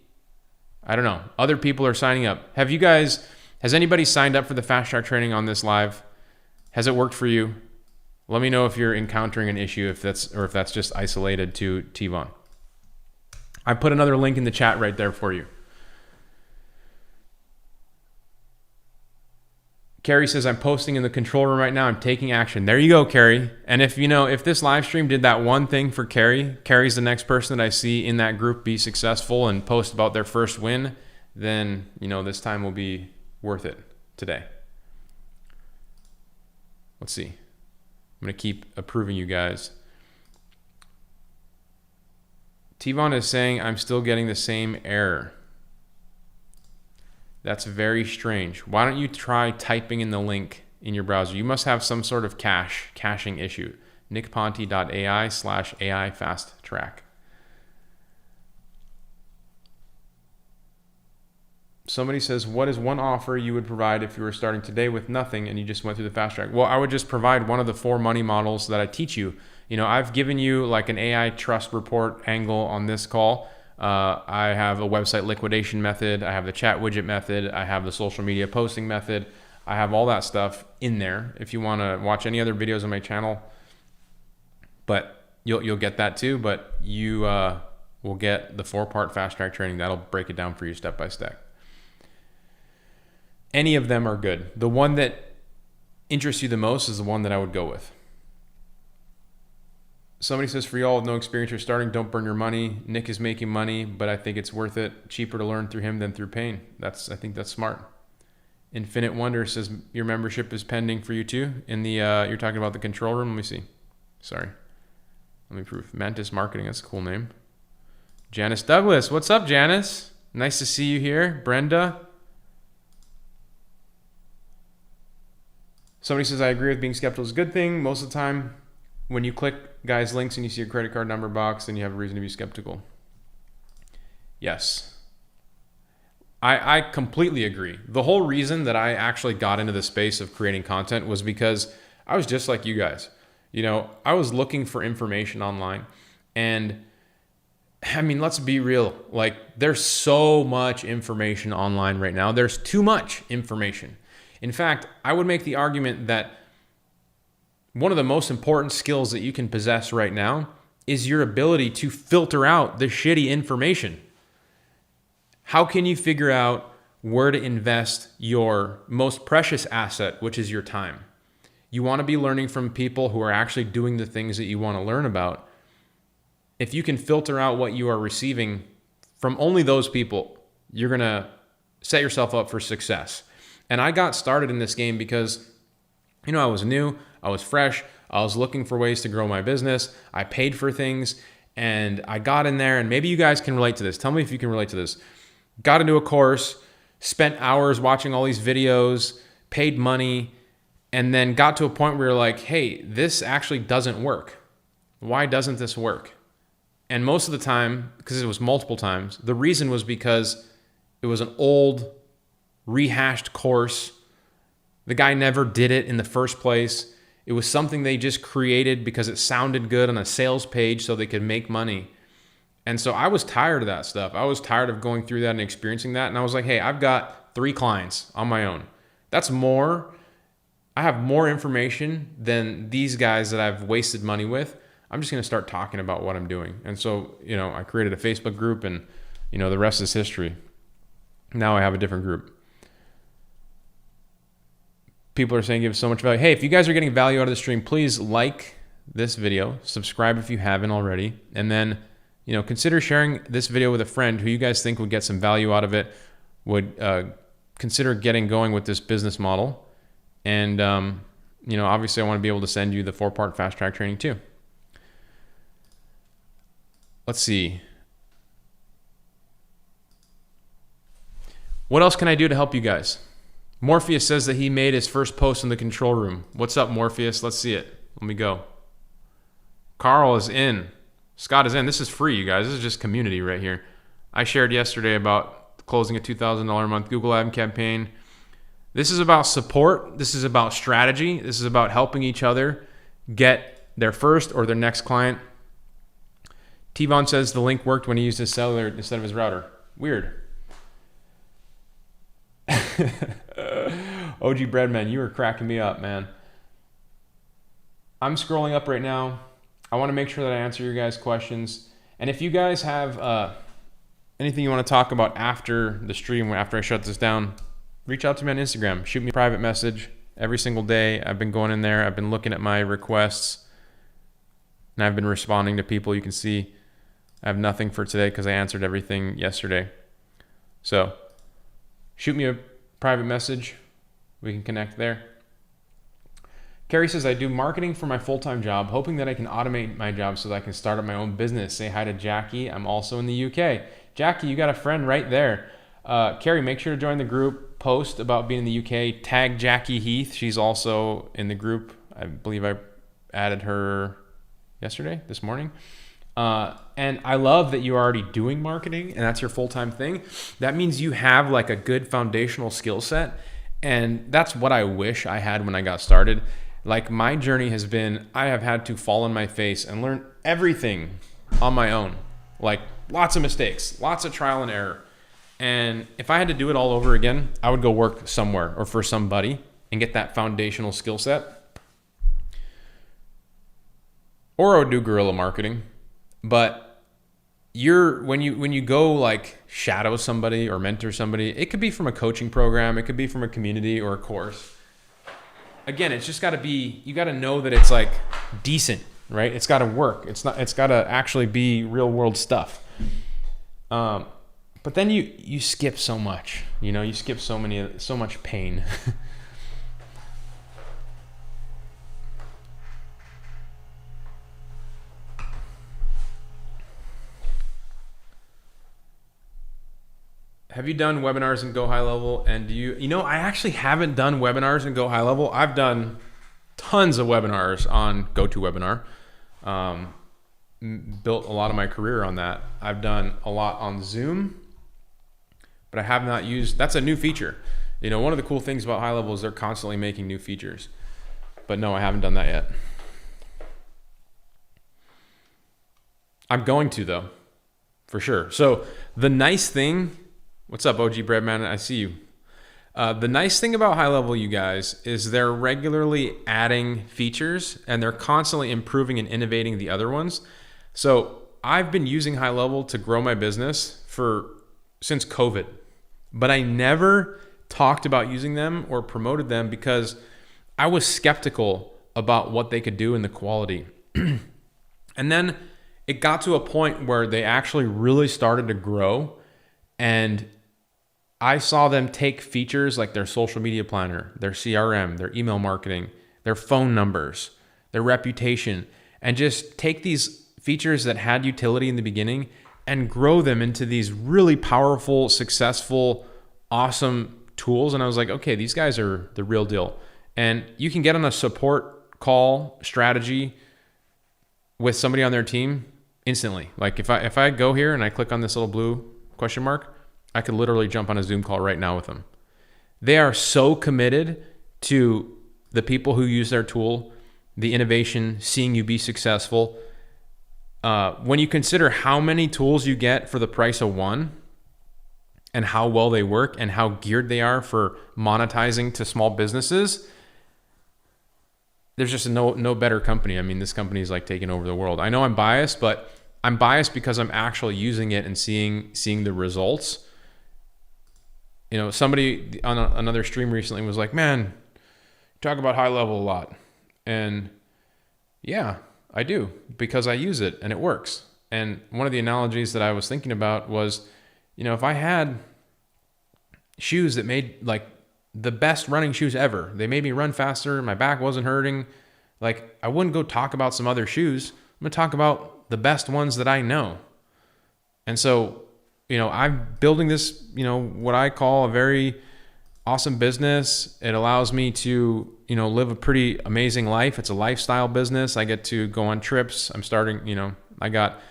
I don't know, other people are signing up. Has anybody signed up for the fast track training on this live? Has it worked for you? Let me know if you're encountering an issue, if that's just isolated to Tivon. I put another link in the chat right there for you. Carrie says, I'm posting in the control room right now. I'm taking action. There you go, Carrie. And if this live stream did that one thing for Carrie's the next person that I see in that group be successful and post about their first win, then, this time will be worth it today. Let's see. I'm going to keep approving you guys. Tivon is saying, I'm still getting the same error. That's very strange. Why don't you try typing in the link in your browser? You must have some sort of caching issue. nickponte.ai/AI fast track. Somebody says, what is one offer you would provide if you were starting today with nothing and you just went through the fast track? Well, I would just provide one of the 4 money models that I teach you. I've given you like an AI trust report angle on this call. I have a website liquidation method. I have the chat widget method. I have the social media posting method. I have all that stuff in there. If you want to watch any other videos on my channel, but you'll get that too. But you will get the 4-part fast track training. That'll break it down for you step by step. Any of them are good. The one that interests you the most is the one that I would go with. Somebody says, for y'all with no experience you're starting, don't burn your money. Nick is making money, but I think it's worth it. Cheaper to learn through him than through pain. I think that's smart. Infinite Wonder says, your membership is pending for you too. You're talking about the control room. Let me see. Sorry. Let me prove. Mantis Marketing. That's a cool name. Janice Douglas. What's up, Janice? Nice to see you here. Brenda. Somebody says, I agree with being skeptical is a good thing. Most of the time, when you click guys' links and you see a credit card number box, then you have a reason to be skeptical. Yes. I completely agree. The whole reason that I actually got into the space of creating content was because I was just like you guys. I was looking for information online, and I mean, let's be real. Like, there's so much information online right now. There's too much information. In fact, I would make the argument that one of the most important skills that you can possess right now is your ability to filter out the shitty information. How can you figure out where to invest your most precious asset, which is your time? You want to be learning from people who are actually doing the things that you want to learn about. If you can filter out what you are receiving from only those people, you're going to set yourself up for success. And I got started in this game because, I was new, I was fresh, I was looking for ways to grow my business. I paid for things, and I got in there, and maybe you guys can relate to this. Tell me if you can relate to this. Got into a course, spent hours watching all these videos, paid money, and then got to a point where you're like, hey, this actually doesn't work. Why doesn't this work? And most of the time, because it was multiple times, the reason was because it was an old, rehashed course. The guy never did it in the first place. It was something they just created because it sounded good on a sales page so they could make money. And so I was tired of that stuff. I was tired of going through that and experiencing that. And I was like, hey, I've got 3 clients on my own. That's more. I have more information than these guys that I've wasted money with. I'm just going to start talking about what I'm doing. And so, I created a Facebook group, and, the rest is history. Now I have a different group. People are saying give so much value. Hey, if you guys are getting value out of the stream, please like this video, subscribe if you haven't already, and then consider sharing this video with a friend who you guys think would get some value out of it, would consider getting going with this business model. And, obviously I want to be able to send you the 4-part fast track training too. Let's see. What else can I do to help you guys? Morpheus says that he made his first post in the control room. What's up, Morpheus? Let's see it. Let me go. Carl is in. Scott is in. This is free, you guys. This is just community right here. I shared yesterday about closing a $2,000 a month Google Ad campaign. This is about support. This is about strategy. This is about helping each other get their first or their next client. T-Von says the link worked when he used his cellular instead of his router. Weird. OG Breadman, you were cracking me up, man. I'm scrolling up right now. I want to make sure that I answer your guys' questions. And if you guys have anything you want to talk about after the stream, after I shut this down, reach out to me on Instagram. Shoot me a private message every single day. I've been going in there. I've been looking at my requests, and I've been responding to people. You can see I have nothing for today because I answered everything yesterday. So shoot me a private message. We can connect there. Carrie says, I do marketing for my full-time job, hoping that I can automate my job so that I can start up my own business. Say hi to Jackie. I'm also in the UK. Jackie, you got a friend right there. Carrie, make sure to join the group. Post about being in the UK. Tag Jackie Heath. She's also in the group. I believe I added her this morning. And I love that you're already doing marketing and that's your full-time thing. That means you have like a good foundational skill set. And that's what I wish I had when I got started. Like, my journey has been, I have had to fall on my face and learn everything on my own. Like, lots of mistakes, lots of trial and error. And if I had to do it all over again, I would go work somewhere or for somebody and get that foundational skill set. Or I would do guerrilla marketing. But when you go like shadow somebody or mentor somebody, it could be from a coaching program, it could be from a community or a course. Again, it's just got to be, you got to know that it's like decent, right? It's got to work. It's got to actually be real world stuff. But then you skip so much, you skip so much pain. Have you done webinars in GoHighLevel? And do you I actually haven't done webinars in GoHighLevel. I've done tons of webinars on GoToWebinar. Built a lot of my career on that. I've done a lot on Zoom, but I have not used. That's a new feature. One of the cool things about HighLevel is they're constantly making new features. But no, I haven't done that yet. I'm going to, though, for sure. So the nice thing, what's up, OG Breadman? I see you. The nice thing about HighLevel, you guys, is they're regularly adding features and they're constantly improving and innovating the other ones. So I've been using HighLevel to grow my business since COVID, but I never talked about using them or promoted them because I was skeptical about what they could do and the quality. And then it got to a point where they actually really started to grow, and I saw them take features like their social media planner, their CRM, their email marketing, their phone numbers, their reputation, and just take these features that had utility in the beginning and grow them into these really powerful, successful, awesome tools. And I was like, okay, these guys are the real deal. And you can get on a support call strategy with somebody on their team instantly. Like if I go here and I click on this little blue question mark, I could literally jump on a Zoom call right now with them. They are so committed to the people who use their tool, the innovation, seeing you be successful. When you consider how many tools you get for the price of one and how well they work and how geared they are for monetizing to small businesses, there's just no better company. I mean, this company is like taking over the world. I know I'm biased, but I'm biased because I'm actually using it and seeing the results. Somebody on another stream recently was like, man, you talk about HighLevel a lot. And yeah, I do, because I use it and it works. And one of the analogies that I was thinking about was, if I had shoes that made like the best running shoes ever, they made me run faster, my back wasn't hurting, like I wouldn't go talk about some other shoes. I'm gonna talk about the best ones that I know. And so, I'm building this, what I call a very awesome business. It allows me to, live a pretty amazing life. It's a lifestyle business. I get to go on trips. I'm starting, I got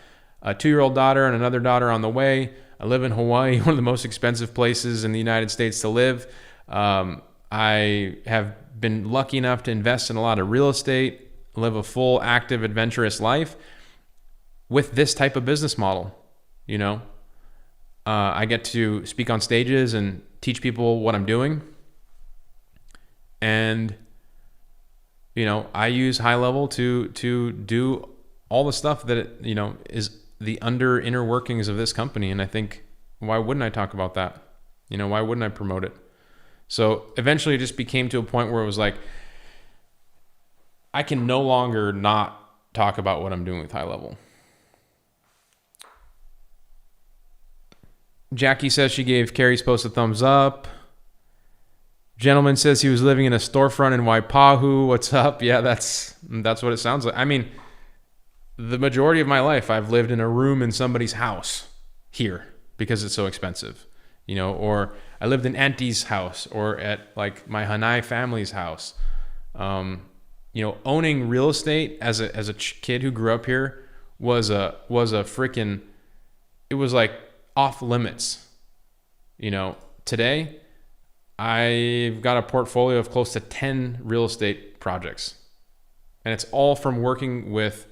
a 2-year-old daughter and another daughter on the way. I live in Hawaii, one of the most expensive places in the United States to live. I have been lucky enough to invest in a lot of real estate, live a full, active, adventurous life with this type of business model. I get to speak on stages and teach people what I'm doing. And, I use HighLevel to do all the stuff that, is the inner workings of this company. And I think, why wouldn't I talk about that? Why wouldn't I promote it? So eventually it just became to a point where it was like, I can no longer not talk about what I'm doing with HighLevel. Jackie says she gave Carrie's post a thumbs up. Gentleman says he was living in a storefront in Waipahu. What's up? Yeah, that's what it sounds like. I mean, the majority of my life I've lived in a room in somebody's house here because it's so expensive, or I lived in Auntie's house or at like my Hanai family's house. Owning real estate as a kid who grew up here was a freaking, it was like off limits. Today I've got a portfolio of close to 10 real estate projects, and it's all from working with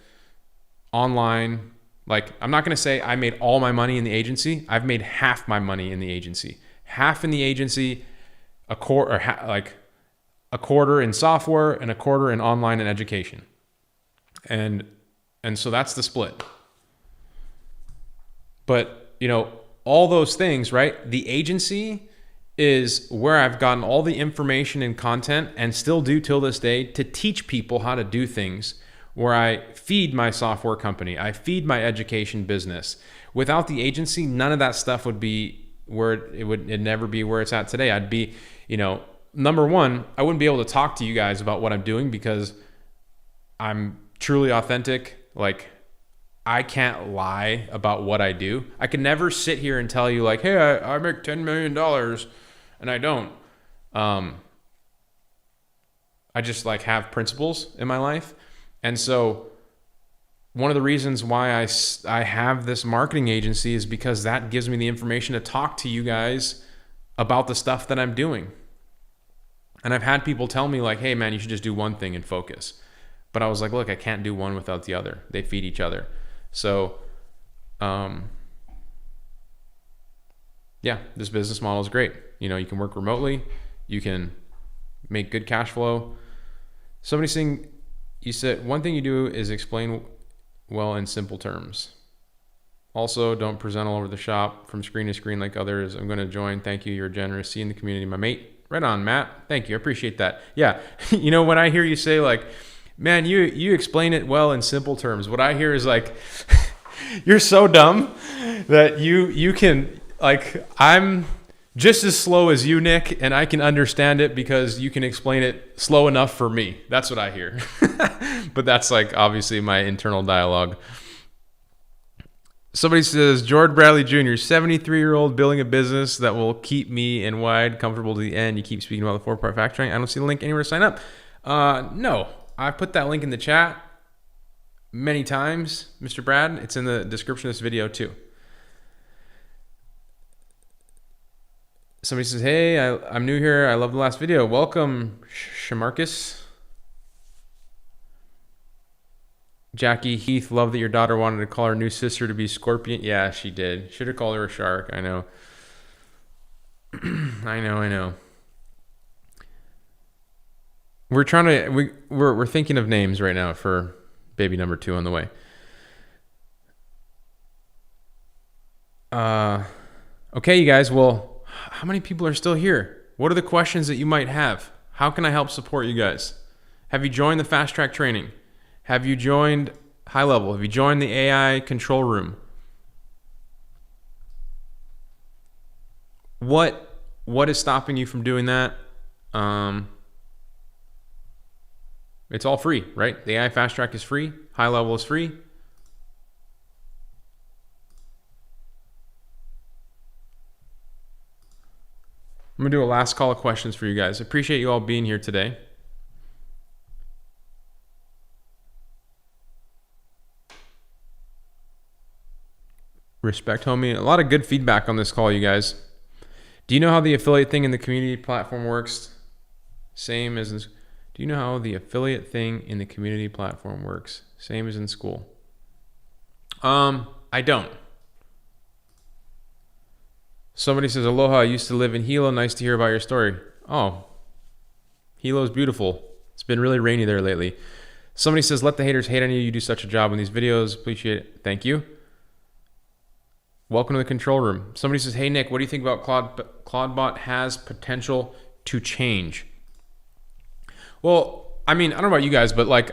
online. Like, I'm not going to say I made all my money in the agency. I've made half my money in the agency, half in the agency, a quarter in software and a quarter in online and education. And so that's the split. But, all those things, right? The agency is where I've gotten all the information and content, and still do till this day, to teach people how to do things, where I feed my software company, I feed my education business. Without the agency, none of that stuff would be where it'd never be where it's at today. I'd be, number one, I wouldn't be able to talk to you guys about what I'm doing because I'm truly authentic. Like, I can't lie about what I do. I can never sit here and tell you like, hey, I make $10 million, and I don't. I just like have principles in my life. And so one of the reasons why I have this marketing agency is because that gives me the information to talk to you guys about the stuff that I'm doing. And I've had people tell me like, hey man, you should just do one thing and focus. But I was like, look, I can't do one without the other. They feed each other. So, yeah, this business model is great. You know, you can work remotely. You can make good cash flow. Somebody's saying, you said one thing you do is explain well in simple terms. Also, don't present all over the shop from screen to screen like others. I'm going to join. Thank you. You're generous. See you in the community, my mate. Right on, Matt. Thank you. I appreciate that. Yeah. You know, when I hear you say like, man, you explain it well in simple terms, what I hear is like, you're so dumb that you can, like, I'm just as slow as you, Nick, and I can understand it because you can explain it slow enough for me. That's what I hear. But that's like obviously my internal dialogue. Somebody says, George Bradley Jr., 73-year-old building a business that will keep me in wide, comfortable to the end. You keep speaking about the 4-part factoring. I don't see the link anywhere to sign up. No, I put that link in the chat many times, Mr. Brad. It's in the description of this video too. Somebody says, hey, I'm new here. I love the last video. Welcome, Shamarcus. Jackie Heath, love that your daughter wanted to call her new sister to be Scorpion. Yeah, she did. Should have called her a shark. I know. I know. We're trying to, we're thinking of names right now for baby number 2 on the way. Okay, you guys. Well, how many people are still here? What are the questions that you might have? How can I help support you guys? Have you joined the fast track training? Have you joined HighLevel? Have you joined the AI control room? What is stopping you from doing that? It's all free, right? The AI fast track is free. HighLevel is free. I'm gonna do a last call of questions for you guys. Appreciate you all being here today. Respect, homie. A lot of good feedback on this call, you guys. Do you know how the affiliate thing in the community platform works? Same as in, do you know how the affiliate thing in the community platform works? Same as in school. I don't. Somebody says, aloha, I used to live in Hilo. Nice to hear about your story. Oh, Hilo's beautiful. It's been really rainy there lately. Somebody says, let the haters hate on you. You do such a job in these videos. Appreciate it. Thank you. Welcome to the control room. Somebody says, hey, Nick, what do you think about Claudebot has potential to change? Well, I mean, I don't know about you guys, but like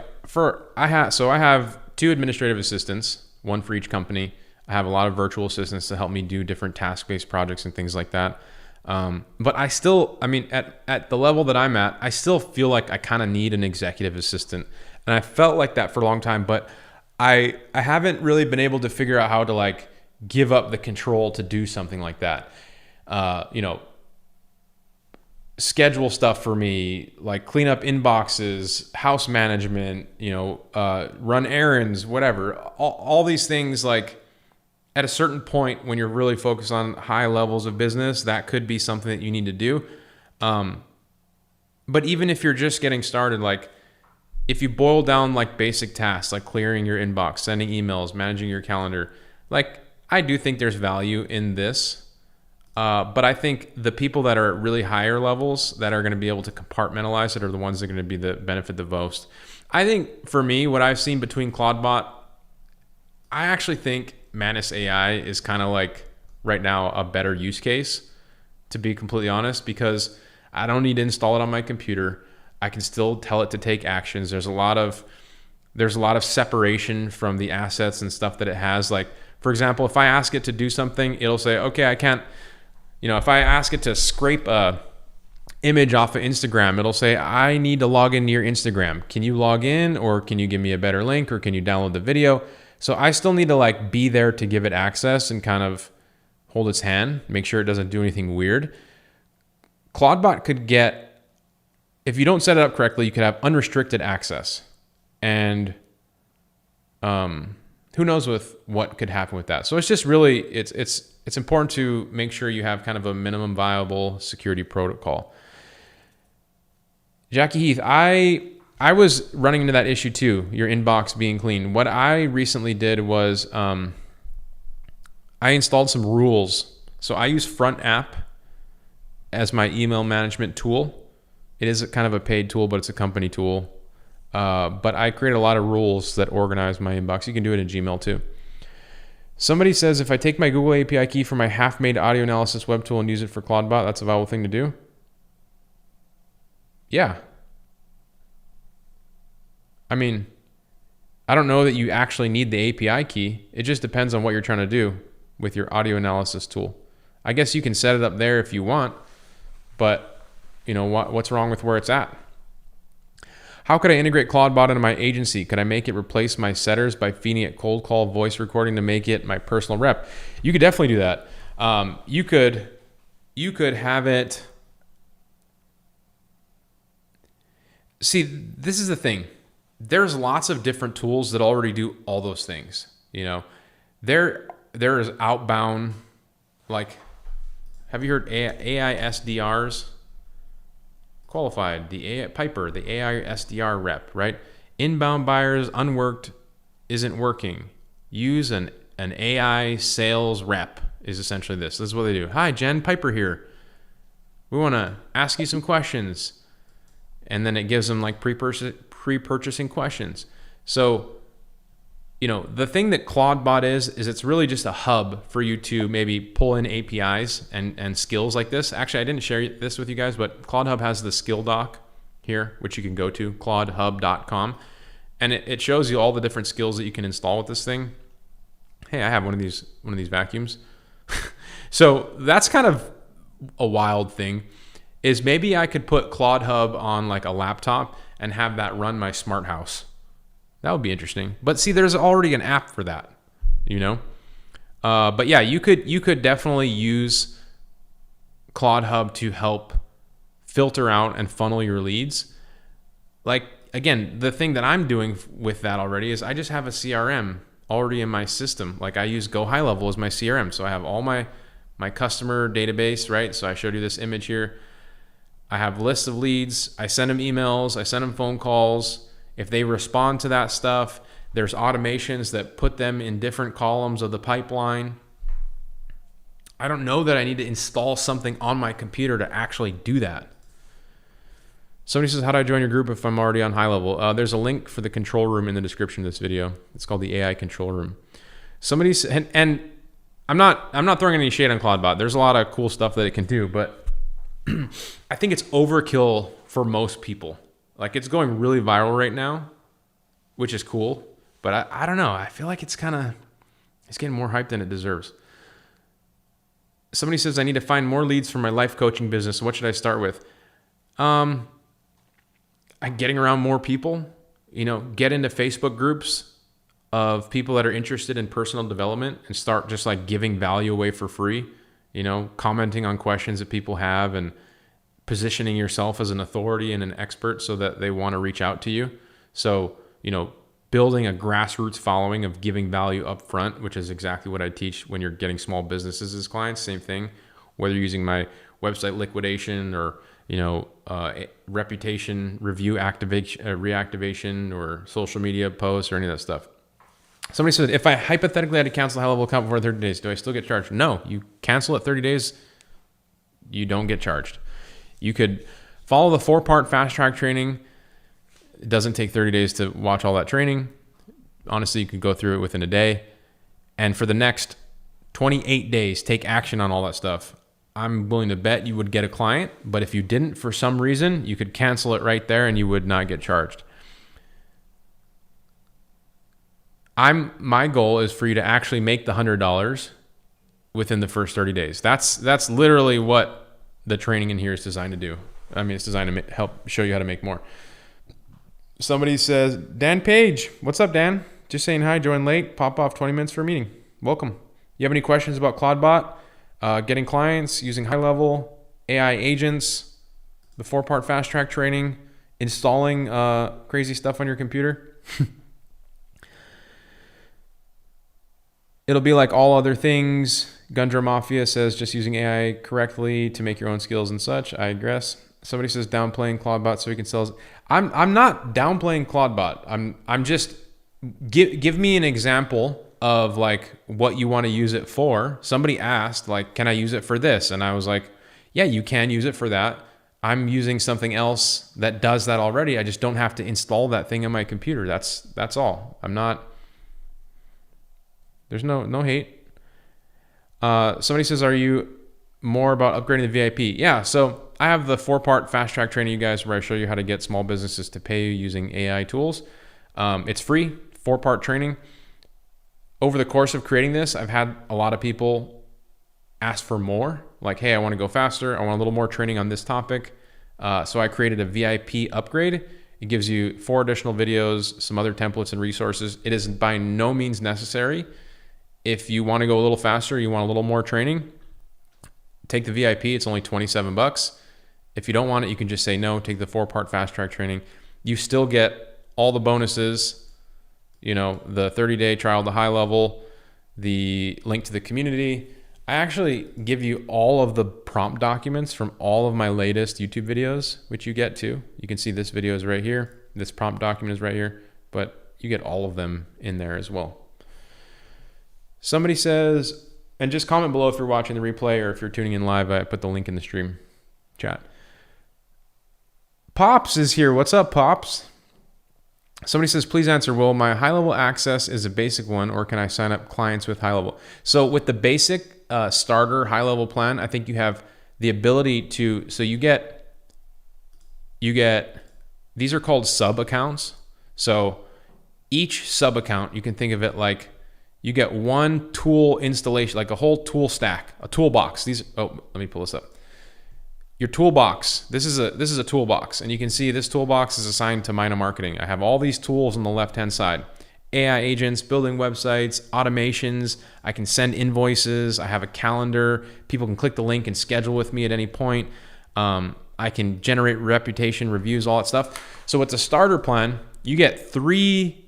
I have 2 administrative assistants, 1 for each company. I have a lot of virtual assistants to help me do different task-based projects and things like that. But I still, I mean, at the level that I'm at, I still feel like I kind of need an executive assistant. And I felt like that for a long time, but I haven't really been able to figure out how to like give up the control to do something like that. You know, schedule stuff for me, like clean up inboxes, house management, you know, run errands, whatever. All these things, like at a certain point when you're really focused on high levels of business, that could be something that you need to do. But even if you're just getting started, like if you boil down like basic tasks, like clearing your inbox, sending emails, managing your calendar, like I do think there's value in this. But I think the people that are at really higher levels that are going to be able to compartmentalize it are the ones that are going to be the benefit the most. I think for me, what I've seen between Claudebot, I actually think Manus AI is kind of like right now a better use case, to be completely honest, because I don't need to install it on my computer. I can still tell it to take actions. There's a lot of separation from the assets and stuff that it has. Like, for example, if I ask it to do something, it'll say, okay, I can't, you know, if I ask it to scrape a image off of Instagram, it'll say, I need to log into your Instagram. Can you log in, or can you give me a better link, or can you download the video? So I still need to like be there to give it access and kind of hold its hand, make sure it doesn't do anything weird. Claudebot could get, if you don't set it up correctly, you could have unrestricted access. And Who knows with what could happen with that? So it's just really, it's important to make sure you have kind of a minimum viable security protocol. Jackie Heath, I was running into that issue too, your inbox being clean. What I recently did was I installed some rules. So I use Front App as my email management tool. It is kind of a paid tool, but it's a company tool. But I create a lot of rules that organize my inbox. You can do it in Gmail too. Somebody says, if I take my Google API key from my half-made audio analysis web tool and use it for Claudebot, that's a viable thing to do? Yeah. I mean, I don't know that you actually need the API key. It just depends on what you're trying to do with your audio analysis tool. I guess you can set it up there if you want, but you know what's wrong with where it's at? How could I integrate Claudebot into my agency? Could I make it replace my setters by feeding it cold call voice recording to make it my personal rep? You could definitely do that. You could have it. See, this is the thing. There's lots of different tools that already do all those things. You know, there is outbound, like, have you heard AI SDRs? Qualified, the AI Piper, the AI SDR rep, right? Inbound buyers, unworked, isn't working. Use an AI sales rep is essentially this. This is what they do. Hi, Jen, Piper here. We want to ask you some questions. And then it gives them like pre-purchasing questions. So, you know, the thing that Claudebot is it's really just a hub for you to maybe pull in APIs and skills like this. Actually, I didn't share this with you guys, but CloudHub has the skill doc here, which you can go to, claudhub.com. And it shows you all the different skills that you can install with this thing. Hey, I have one of these vacuums. So that's kind of a wild thing, is maybe I could put CloudHub on like a laptop and have that run my smart house. That would be interesting. But see, there's already an app for that, you know? But yeah, you could definitely use CloudHub to help filter out and funnel your leads. Like, again, the thing that I'm doing with that already is I just have a CRM already in my system. Like I use GoHighLevel as my CRM. So I have all my customer database, right? So I showed you this image here. I have lists of leads. I send them emails. I send them phone calls. If they respond to that stuff, there's automations that put them in different columns of the pipeline. I don't know that I need to install something on my computer to actually do that. Somebody says, how do I join your group if I'm already on HighLevel? There's a link for the control room in the description of this video. It's called the AI control room. Somebody said, and I'm not throwing any shade on Claudebot. There's a lot of cool stuff that it can do, but I think it's overkill for most people. Like it's going really viral right now, which is cool, but I don't know. I feel like it's getting more hype than it deserves. Somebody says I need to find more leads for my life coaching business. What should I start with? I'm getting around more people, you know, get into Facebook groups of people that are interested in personal development and start just like giving value away for free, you know, commenting on questions that people have and positioning yourself as an authority and an expert so that they want to reach out to you. So, you know, building a grassroots following of giving value up front, which is exactly what I teach when you're getting small businesses as clients. Same thing, whether you're using my website liquidation or, you know, reputation review activation, reactivation or social media posts or any of that stuff. Somebody said, if I hypothetically had to cancel a HighLevel account before 30 days, do I still get charged? No, you cancel it 30 days, you don't get charged. You could follow the 4-part fast track training. It doesn't take 30 days to watch all that training. Honestly, you could go through it within a day. And for the next 28 days, take action on all that stuff. I'm willing to bet you would get a client, but if you didn't for some reason, you could cancel it right there and you would not get charged. My goal is for you to actually make the $100 within the first 30 days. That's literally what the training in here is designed to do. I mean, it's designed to help show you how to make more. Somebody says, Dan Page, what's up, Dan? Just saying hi, join late, pop off 20 minutes for a meeting. Welcome. You have any questions about Claudebot, getting clients, using HighLevel, AI agents, the 4-part fast track training, installing crazy stuff on your computer? It'll be like all other things. Gundra Mafia says just using AI correctly to make your own skills and such. I guess. Somebody says downplaying Clawdbot so he can sell. I'm not downplaying Clawdbot. I'm just give me an example of like what you want to use it for. Somebody asked like, can I use it for this? And I was like, yeah, you can use it for that. I'm using something else that does that already. I just don't have to install that thing on my computer. That's all. I'm not. There's no hate. Somebody says, are you more about upgrading the VIP? Yeah. So I have the 4-part fast track training, you guys, where I show you how to get small businesses to pay you using AI tools. It's free, 4-part training. Over the course of creating this, I've had a lot of people ask for more. Like, hey, I want to go faster. I want a little more training on this topic. So I created a VIP upgrade. It gives you 4 additional videos, some other templates and resources. It is by no means necessary. If you want to go a little faster, you want a little more training, take the VIP. It's only $27. If you don't want it, you can just say no, take the 4-part fast track training. You still get all the bonuses, the 30-day trial to HighLevel, the link to the community. I actually give you all of the prompt documents from all of my latest YouTube videos, which you get too. You can see this video is right here. This prompt document is right here, but you get all of them in there as well. Somebody says, and just comment below if you're watching the replay or if you're tuning in live. I put the link in the stream chat. Pops is here. What's up, Pops? Somebody says, please answer, will my HighLevel access is a basic one, or can I sign up clients with HighLevel? So with the basic starter HighLevel plan, I think you have the ability to, so you get, these are called sub accounts. So each sub account, you can think of it like you get one tool installation, like a whole tool stack, a toolbox. Let me pull this up. Your toolbox, this is a toolbox, and you can see this toolbox is assigned to Mina Marketing. I have all these tools on the left-hand side. AI agents, building websites, automations. I can send invoices. I have a calendar. People can click the link and schedule with me at any point. I can generate reputation, reviews, all that stuff. So with the starter plan, you get 3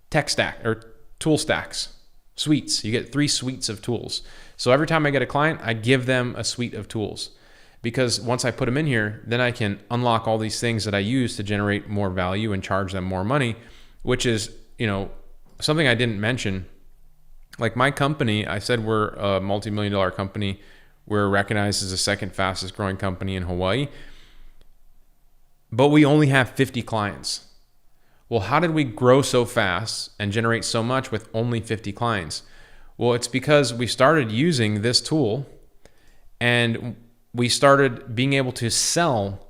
tech stack or tool stacks, suites. You get 3 suites of tools. So every time I get a client, I give them a suite of tools. Because once I put them in here, then I can unlock all these things that I use to generate more value and charge them more money, which is, something I didn't mention. Like my company, I said we're a multi-million-dollar company. We're recognized as the 2nd fastest growing company in Hawaii, but we only have 50 clients. Well, how did we grow so fast and generate so much with only 50 clients? Well, it's because we started using this tool and we started being able to sell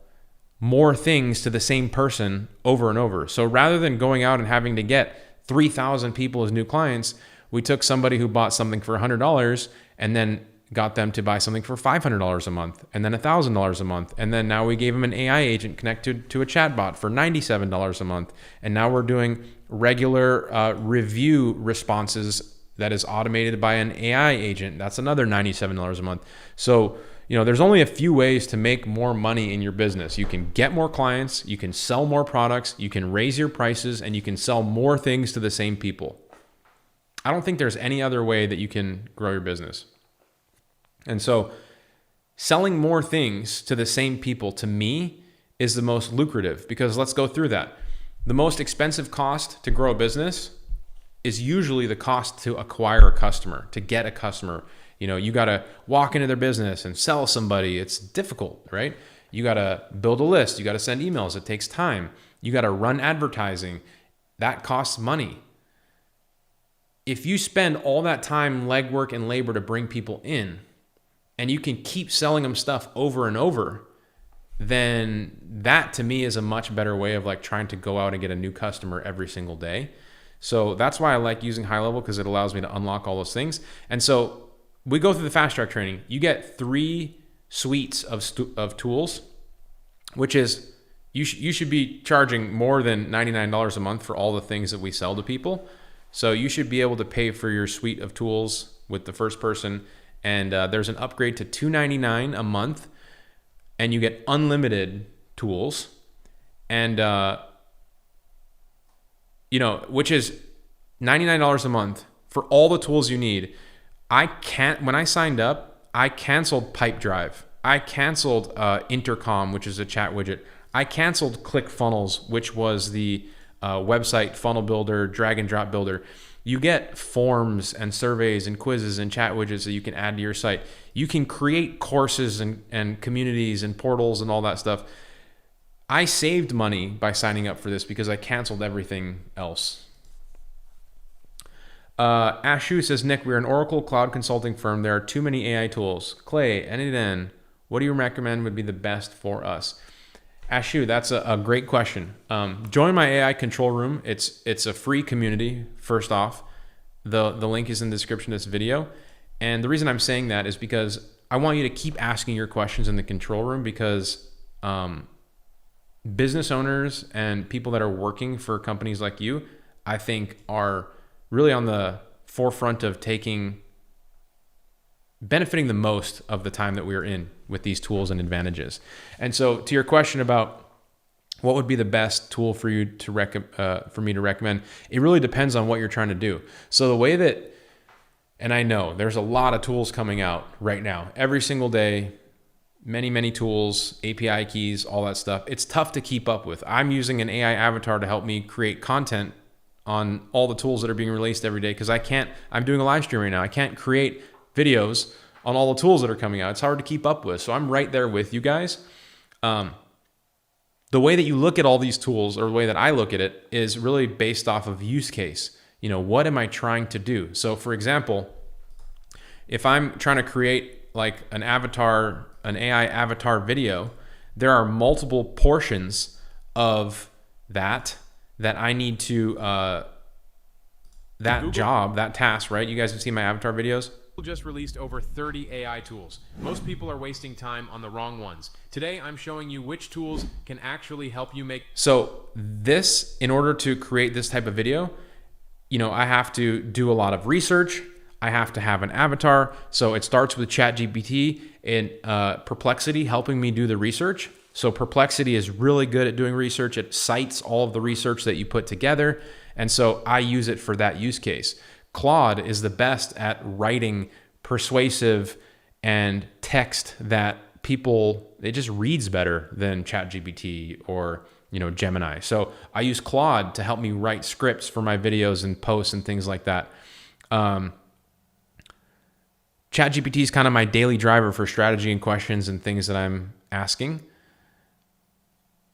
more things to the same person over and over. So rather than going out and having to get 3,000 people as new clients, we took somebody who bought something for $100 and then got them to buy something for $500 a month and then $1,000 a month. And then now we gave them an AI agent connected to a chatbot for $97 a month. And now we're doing regular review responses that is automated by an AI agent. That's another $97 a month. So, there's only a few ways to make more money in your business. You can get more clients, you can sell more products, you can raise your prices, and you can sell more things to the same people. I don't think there's any other way that you can grow your business. And so selling more things to the same people, to me, is the most lucrative, because let's go through that. The most expensive cost to grow a business is usually the cost to acquire a customer, to get a customer. You got to walk into their business and sell somebody. It's difficult, right? You got to build a list. You got to send emails. It takes time. You got to run advertising. That costs money. If you spend all that time, legwork, and labor to bring people in, and you can keep selling them stuff over and over, then that to me is a much better way of like trying to go out and get a new customer every single day. So that's why I like using HighLevel, because it allows me to unlock all those things. And so we go through the fast track training. You get 3 suites of tools, which is you should be charging more than $99 a month for all the things that we sell to people. So you should be able to pay for your suite of tools with the first person. And there's an upgrade to $299 a month, and you get unlimited tools, and which is $99 a month for all the tools you need. When I signed up, I canceled Pipedrive. I canceled Intercom, which is a chat widget. I canceled ClickFunnels, which was the website funnel builder, drag and drop builder. You get forms and surveys and quizzes and chat widgets that you can add to your site. You can create courses and communities and portals and all that stuff. I saved money by signing up for this because I canceled everything else. Ashu says, Nick, we're an Oracle cloud consulting firm. There are too many AI tools. Clay, N8N, what do you recommend would be the best for us? Ashu, that's a great question. Join my AI control room. It's a free community, first off. The link is in the description of this video. And the reason I'm saying that is because I want you to keep asking your questions in the control room, because business owners and people that are working for companies like you, I think, are really on the forefront of benefiting the most of the time that we're in with these tools and advantages. And so to your question about what would be the best tool for you for me to recommend, it really depends on what you're trying to do. So the way that, and I know there's a lot of tools coming out right now, every single day, many tools, API keys, all that stuff. It's tough to keep up with. I'm using an AI avatar to help me create content on all the tools that are being released every day, because I'm doing a live stream right now. I can't create videos on all the tools that are coming out. It's hard to keep up with. So I'm right there with you guys. The way that you look at all these tools, or the way that I look at it, is really based off of use case. What am I trying to do? So for example, if I'm trying to create like an AI avatar video, there are multiple portions of that I need to, that task, right? You guys have seen my avatar videos. Google just released over 30 AI tools. Most people are wasting time on the wrong ones. Today, I'm showing you which tools can actually help you make. So this, in order to create this type of video, I have to do a lot of research. I have to have an avatar. So it starts with ChatGPT and Perplexity helping me do the research. So Perplexity is really good at doing research. It cites all of the research that you put together. And so I use it for that use case. Claude is the best at writing persuasive and text that it just reads better than ChatGPT or Gemini. So I use Claude to help me write scripts for my videos and posts and things like that. ChatGPT is kind of my daily driver for strategy and questions and things that I'm asking.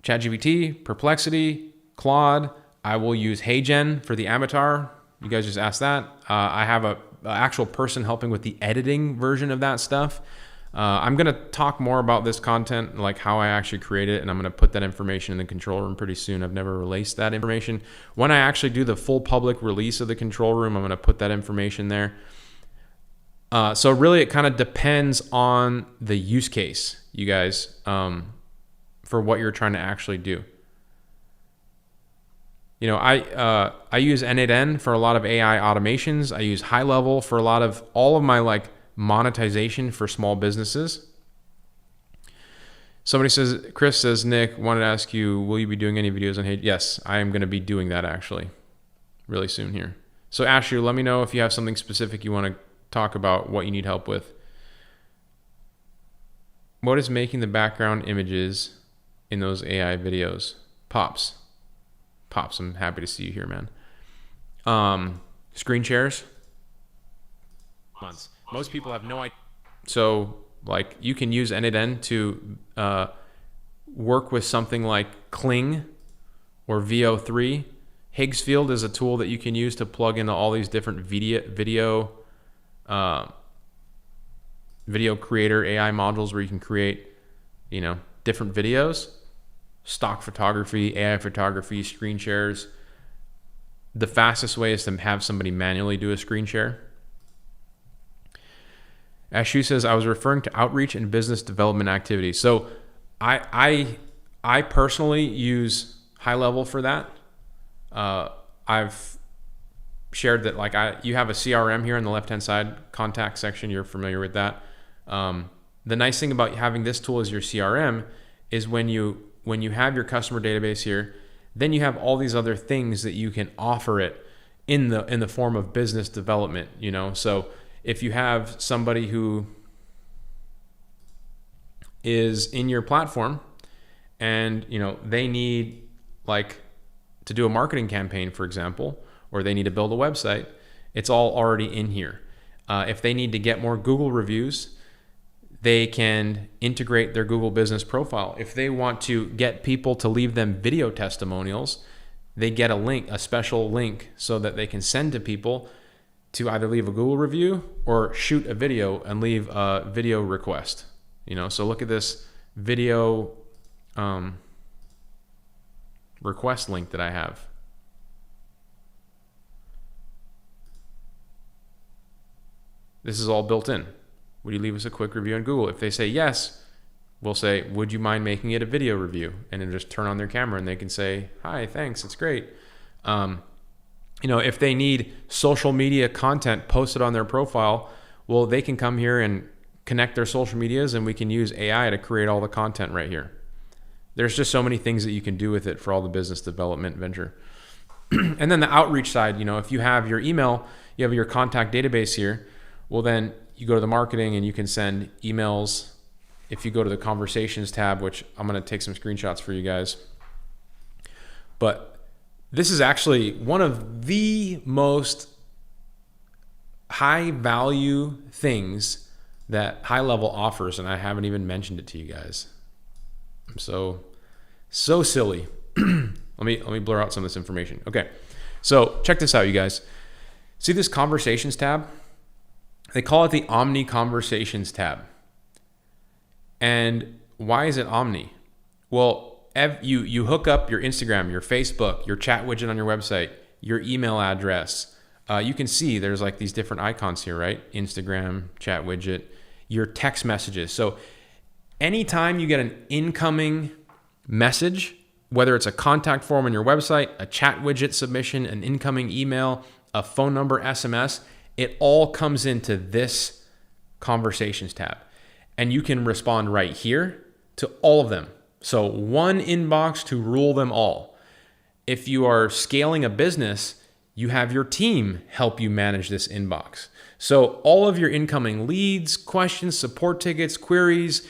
ChatGPT, Perplexity, Claude. I will use HeyGen for the avatar. You guys just asked that. I have an actual person helping with the editing version of that stuff. I'm going to talk more about this content, like how I actually create it, and I'm going to put that information in the control room pretty soon. I've never released that information. When I actually do the full public release of the control room, I'm going to put that information there. So really, it kind of depends on the use case, you guys, for what you're trying to actually do. I use N8N for a lot of AI automations. I use HighLevel for all of my monetization for small businesses. Chris says, Nick, wanted to ask you, will you be doing any videos on Hey? Yes, I am going to be doing that actually really soon here. So Ashley, let me know if you have something specific you want to talk about, what you need help with. What is making the background images in those AI videos? Pops, I'm happy to see you here, man. Screen shares. Months. Most people have no idea. So you can use N8N to work with something like Kling or VO3. Higgsfield is a tool that you can use to plug into all these different video creator AI modules where you can create, different videos, stock photography, AI photography, screen shares. The fastest way is to have somebody manually do a screen share. Ashu says, I was referring to outreach and business development activities. So I personally use HighLevel for that. I've shared that you have a CRM here on the left-hand side, contact section. You're familiar with that. The nice thing about having this tool as your CRM is when you have your customer database here, then you have all these other things that you can offer it in the form of business development, you know. So if you have somebody who is in your platform and, you know, they need like to do a marketing campaign, for example, or they need to build a website, it's all already in here. If they need to get more Google reviews, they can integrate their Google business profile. If they want to get people to leave them video testimonials, they get a link, a special link, so that they can send to people to either leave a Google review or shoot a video and leave a video request. You know, so look at this video request link that I have. This is all built in. Would you leave us a quick review on Google? If they say yes, we'll say, would you mind making it a video review? And then just turn on their camera and they can say, hi, thanks, it's great. You know, if they need social media content posted on their profile, well, they can come here and connect their social medias and we can use AI to create all the content right here. There's just so many things that you can do with it for all the business development venture. And then the outreach side, you know, if you have your email, you have your contact database here, well, then you go to the marketing and you can send emails. If you go to the conversations tab, which I'm going to take some screenshots for you guys. But this is actually one of the most high value things that HighLevel offers, and I haven't even mentioned it to you guys. I'm so silly. Let me blur out some of this information. Okay, so check this out, you guys. See this conversations tab? They call it the Omni Conversations tab. And why is it Omni? Well, you hook up your Instagram, your Facebook, your chat widget on your website, your email address. You can see there's like these different icons here, right? Instagram, chat widget, your text messages. So anytime you get an incoming message, whether it's a contact form on your website, a chat widget submission, an incoming email, a phone number, SMS, it all comes into this conversations tab. And you can respond right here to all of them. So one inbox to rule them all. If you are scaling a business, you have your team help you manage this inbox. So all of your incoming leads, questions, support tickets, queries,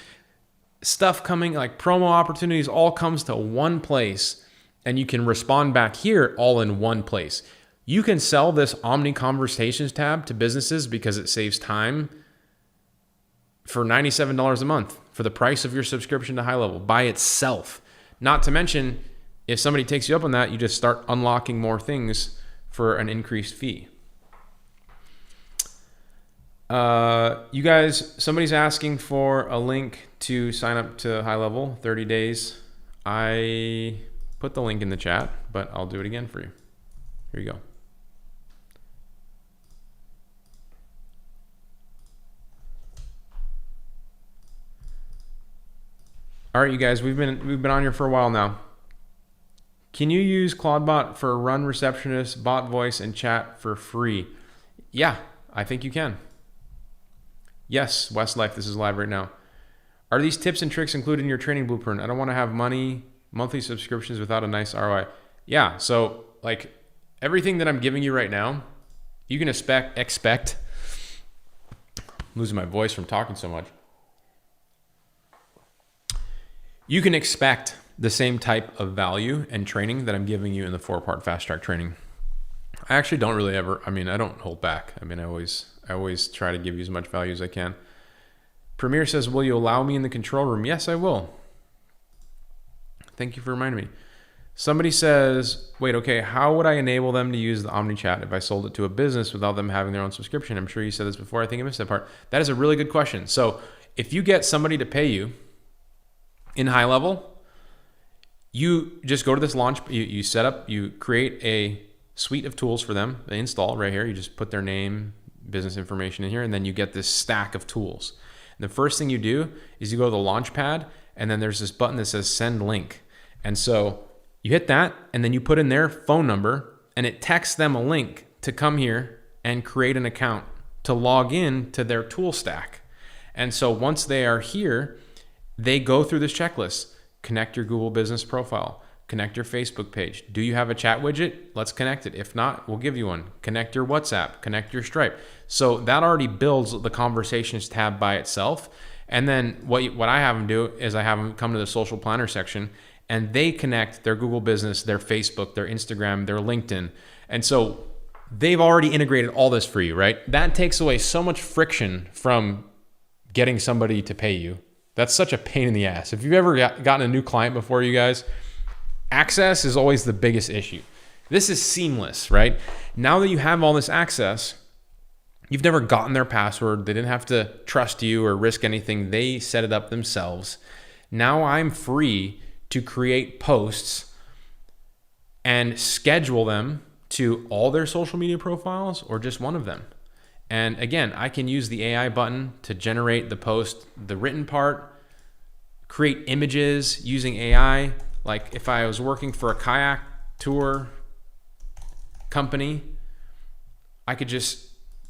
stuff coming like promo opportunities, all comes to one place. And you can respond back here all in one place. You can sell this Omni Conversations tab to businesses because it saves time for $97 a month for the price of your subscription to HighLevel by itself. Not to mention, if somebody takes you up on that, you just start unlocking more things for an increased fee. You guys, somebody's asking for a link to sign up to HighLevel, 30 days. I put the link in the chat, but I'll do it again for you. Here you go. All right, you guys, we've been on here for a while now. Can you use Claudebot for run receptionist, bot voice, and chat for free? Yeah, I think you can. Yes, Westlife, this is live right now. Are these tips and tricks included in your training blueprint? I don't want to have monthly subscriptions without a nice ROI. Yeah, so like everything that I'm giving you right now, you can expect. I'm losing my voice from talking so much. You can expect the same type of value and training that I'm giving you in the 4-part fast track training. I actually don't really ever, I don't hold back. I always try to give you as much value as I can. Premier says, will you allow me in the control room? Yes, I will. Thank you for reminding me. Somebody says, wait, okay, how would I enable them to use the OmniChat if I sold it to a business without them having their own subscription? I'm sure you said this before. I think I missed that part. That is a really good question. So if you get somebody to pay you in HighLevel, you just go to this launch, you set up, you create a suite of tools for them. They install right here. You just put their name, business information in here, and then you get this stack of tools. And the first thing you do is you go to the launch pad, and then there's this button that says send link. And so you hit that, and then you put in their phone number, and it texts them a link to come here and create an account to log in to their tool stack. And so once they are here, they go through this checklist. Connect your Google business profile, Connect your Facebook page. Do you have a chat widget? Let's connect it. If not, we'll give you one. Connect your WhatsApp, connect your Stripe. So that already builds the conversations tab by itself. And then what I have them do is I have them come to the social planner section and they connect their Google Business, their Facebook, their Instagram, their LinkedIn. And so they've already integrated all this for you, right? That takes away so much friction from getting somebody to pay you. That's such a pain in the ass. If you've ever gotten a new client before, you guys, access is always the biggest issue. This is seamless, right? Now that you have all this access, you've never gotten their password. They didn't have to trust you or risk anything. They set it up themselves. Now I'm free to create posts and schedule them to all their social media profiles or just one of them. And again, I can use the AI button to generate the post, the written part, create images using AI. Like if I was working for a kayak tour company, I could just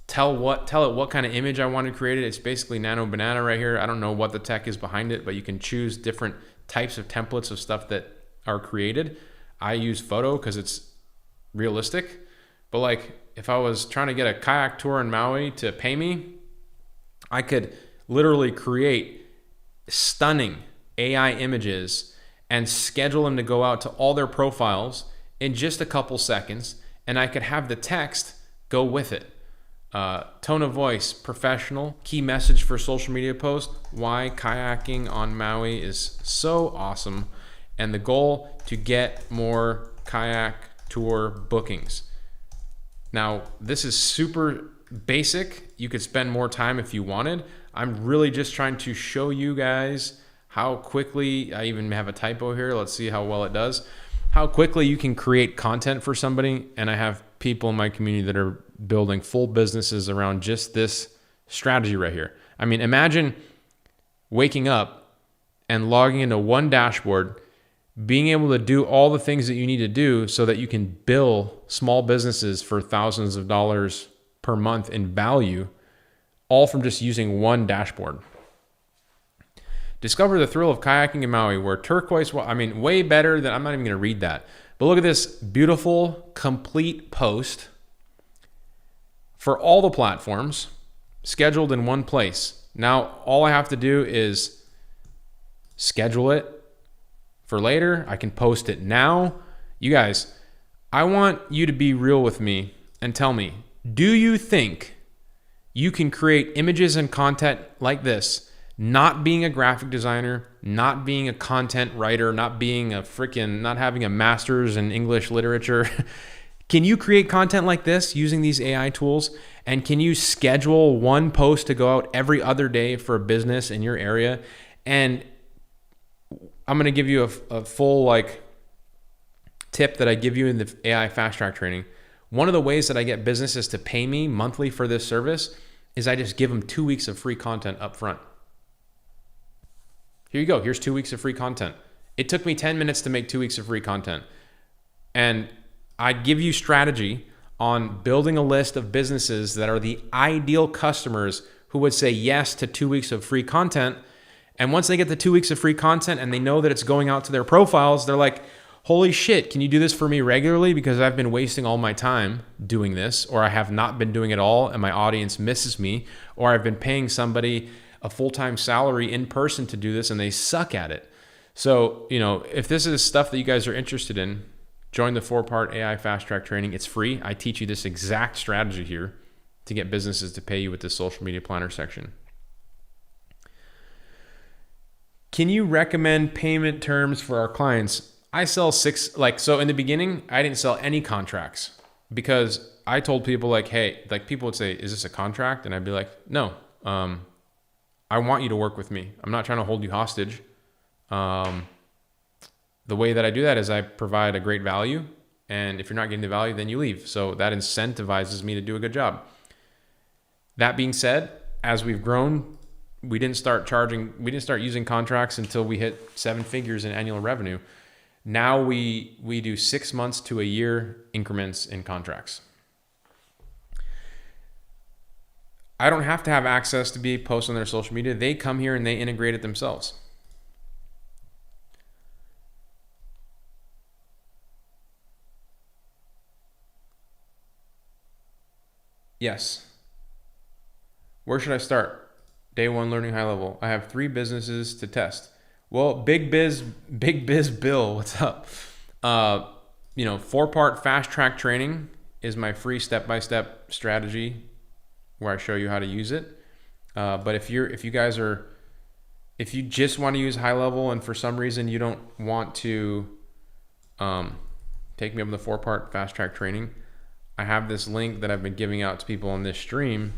tell it what kind of image I want to create it. It's basically Nano Banana right here. I don't know what the tech is behind it, but you can choose different types of templates of stuff that are created. I use photo because it's realistic. But like if I was trying to get a kayak tour in Maui to pay me, I could literally create stunning AI images and schedule them to go out to all their profiles in just a couple seconds. And I could have the text go with it. Tone of voice, professional. Key message for social media post: why kayaking on Maui is so awesome. And the goal to get more kayak tour bookings. Now, this is super basic. You could spend more time if you wanted. I'm really just trying to show you guys how quickly, I even have a typo here. Let's see how well it does. How quickly you can create content for somebody. And I have people in my community that are building full businesses around just this strategy right here. I mean, imagine waking up and logging into one dashboard, being able to do all the things that you need to do so that you can bill small businesses for thousands of dollars per month in value, all from just using one dashboard. Discover the thrill of kayaking in Maui, where turquoise, way better than, I'm not even going to read that. But look at this beautiful, complete post for all the platforms, scheduled in one place. Now, all I have to do is schedule it for later. I can post it now. You guys, I want you to be real with me and tell me, do you think you can create images and content like this, not being a graphic designer, not being a content writer, not having a master's in English literature? Can you create content like this using these AI tools? And can you schedule one post to go out every other day for a business in your area? And I'm going to give you a full tip that I give you in the AI Fast Track training. One of the ways that I get businesses to pay me monthly for this service is I just give them 2 weeks of free content up front. Here you go. Here's 2 weeks of free content. It took me 10 minutes to make 2 weeks of free content. And I give you strategy on building a list of businesses that are the ideal customers who would say yes to 2 weeks of free content. And once they get the 2 weeks of free content and they know that it's going out to their profiles, they're like, holy shit, can you do this for me regularly? Because I've been wasting all my time doing this, or I have not been doing it all and my audience misses me, or I've been paying somebody a full-time salary in person to do this and they suck at it. So, if this is stuff that you guys are interested in, join the 4-part AI Fast Track training. It's free. I teach you this exact strategy here to get businesses to pay you with this social media planner section. Can you recommend payment terms for our clients? I sell so in the beginning, I didn't sell any contracts because I told people hey, people would say, is this a contract? And I'd be like, no, I want you to work with me. I'm not trying to hold you hostage. The way that I do that is I provide a great value. And if you're not getting the value, then you leave. So that incentivizes me to do a good job. That being said, as we've grown, we didn't start using contracts until we hit 7 figures in annual revenue. Now we do 6 months to a year increments in contracts. I don't have to have access to be posted on their social media. They come here and they integrate it themselves. Yes. Where should I start? Day one, learning high level. I have 3 businesses to test. Well, Big Biz Bill, what's up? 4-part fast track training is my free step-by-step strategy where I show you how to use it. But if you just want to use high level and for some reason you don't want to take me up on the 4-part fast track training, I have this link that I've been giving out to people on this stream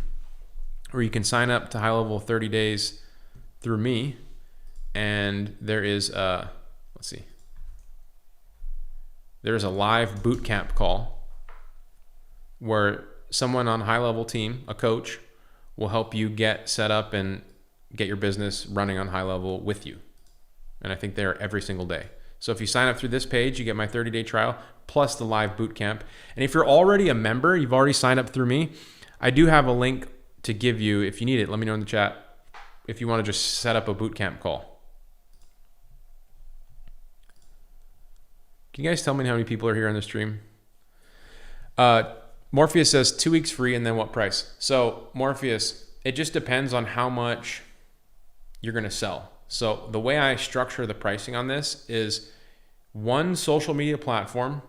where you can sign up to high level 30 days through me. And there is there's a live bootcamp call where someone on high level team, a coach, will help you get set up and get your business running on high level with you. And I think they're every single day. So if you sign up through this page, you get my 30-day trial plus the live bootcamp. And if you're already a member, you've already signed up through me, I do have a link to give you. If you need it, let me know in the chat if you want to just set up a bootcamp call. Can you guys tell me how many people are here on the stream? Morpheus says 2 weeks free and then what price? So Morpheus, it just depends on how much you're going to sell. So the way I structure the pricing on this is one social media platform,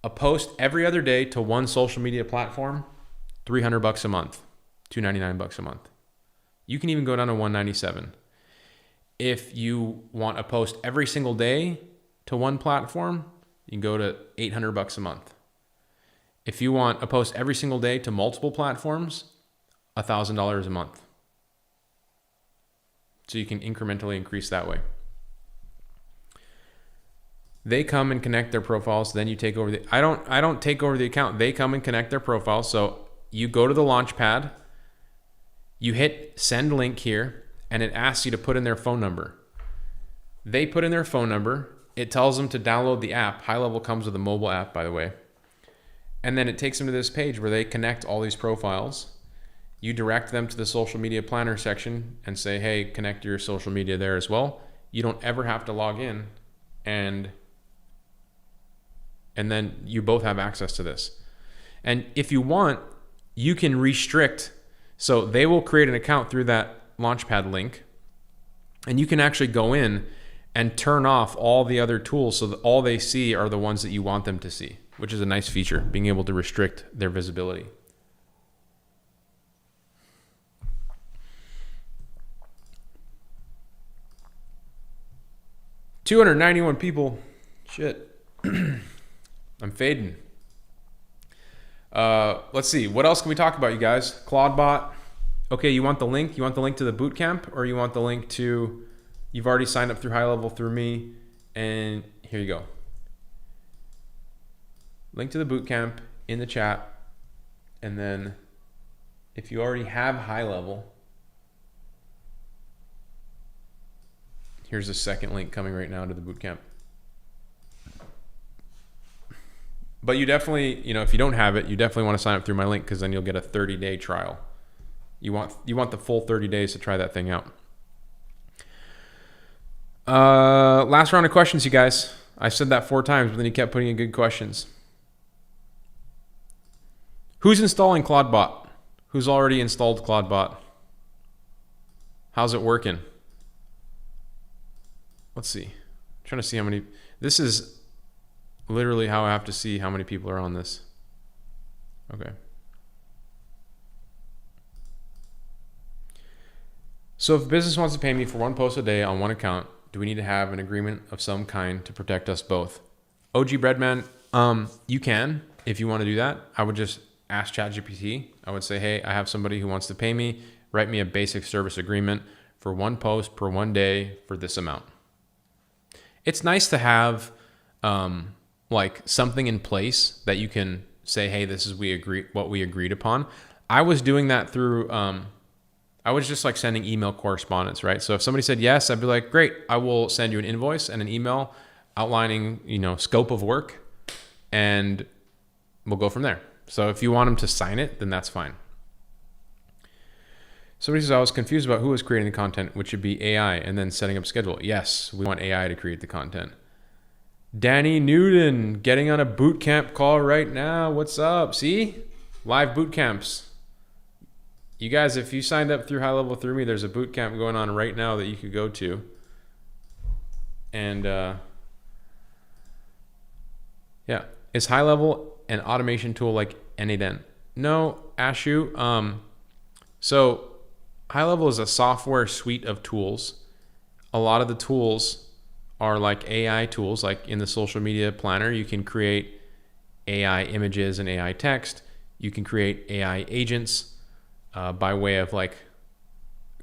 a post every other day to one social media platform, $300 a month, $299 a month. You can even go down to $197. If you want a post every single day to one platform, you can go to $800 a month. If you want a post every single day to multiple platforms, $1,000 a month. So you can incrementally increase that way. They come and connect their profiles, then you take over the, I don't take over the account. They come and connect their profiles. So you go to the launch pad, you hit send link here, and it asks you to put in their phone number. They put in their phone number. It tells them to download the app. HighLevel comes with a mobile app, by the way. And then it takes them to this page where they connect all these profiles. You direct them to the social media planner section and say, hey, connect your social media there as well. You don't ever have to log in, and then you both have access to this. And if you want, you can restrict. So they will create an account through that Launchpad link, and you can actually go in and turn off all the other tools so that all they see are the ones that you want them to see, which is a nice feature, being able to restrict their visibility. $291 people. Shit. I'm fading. Let's see. What else can we talk about, you guys? Clawdbot. Okay, you want the link? You want the link to the bootcamp, or you want the link to, you've already signed up through high level through me, and here you go. Link to the bootcamp in the chat, and then if you already have high level, here's a second link coming right now to the bootcamp. But you definitely, if you don't have it, you definitely want to sign up through my link, because then you'll get a 30-day trial. You want the full 30 days to try that thing out. Last round of questions, you guys. I said that 4 times, but then you kept putting in good questions. Who's installing Clawdbot? Who's already installed Clawdbot? How's it working? Let's see. I'm trying to see how many. This is literally how I have to see how many people are on this. Okay. So if a business wants to pay me for one post a day on one account, do we need to have an agreement of some kind to protect us both? OG Breadman, you can, if you want to do that. I would just ask ChatGPT. I would say, hey, I have somebody who wants to pay me. Write me a basic service agreement for one post per one day for this amount. It's nice to have like something in place that you can say, hey, this is what we agreed upon. I was doing that through I was just like sending email correspondence, right? So if somebody said yes, I'd be like, great, I will send you an invoice and an email outlining, scope of work, and we'll go from there. So if you want them to sign it, then that's fine. Somebody says, I was confused about who was creating the content, which should be AI, and then setting up schedule. Yes, we want AI to create the content. Danny Newton getting on a bootcamp call right now. What's up? See? Live boot camps. You guys, if you signed up through HighLevel through me, there's a boot camp going on right now that you could go to. And yeah, is HighLevel an automation tool like N8N? No, Ashu. So HighLevel is a software suite of tools. A lot of the tools are like AI tools, like in the social media planner, you can create AI images and AI text. You can create AI agents by way of like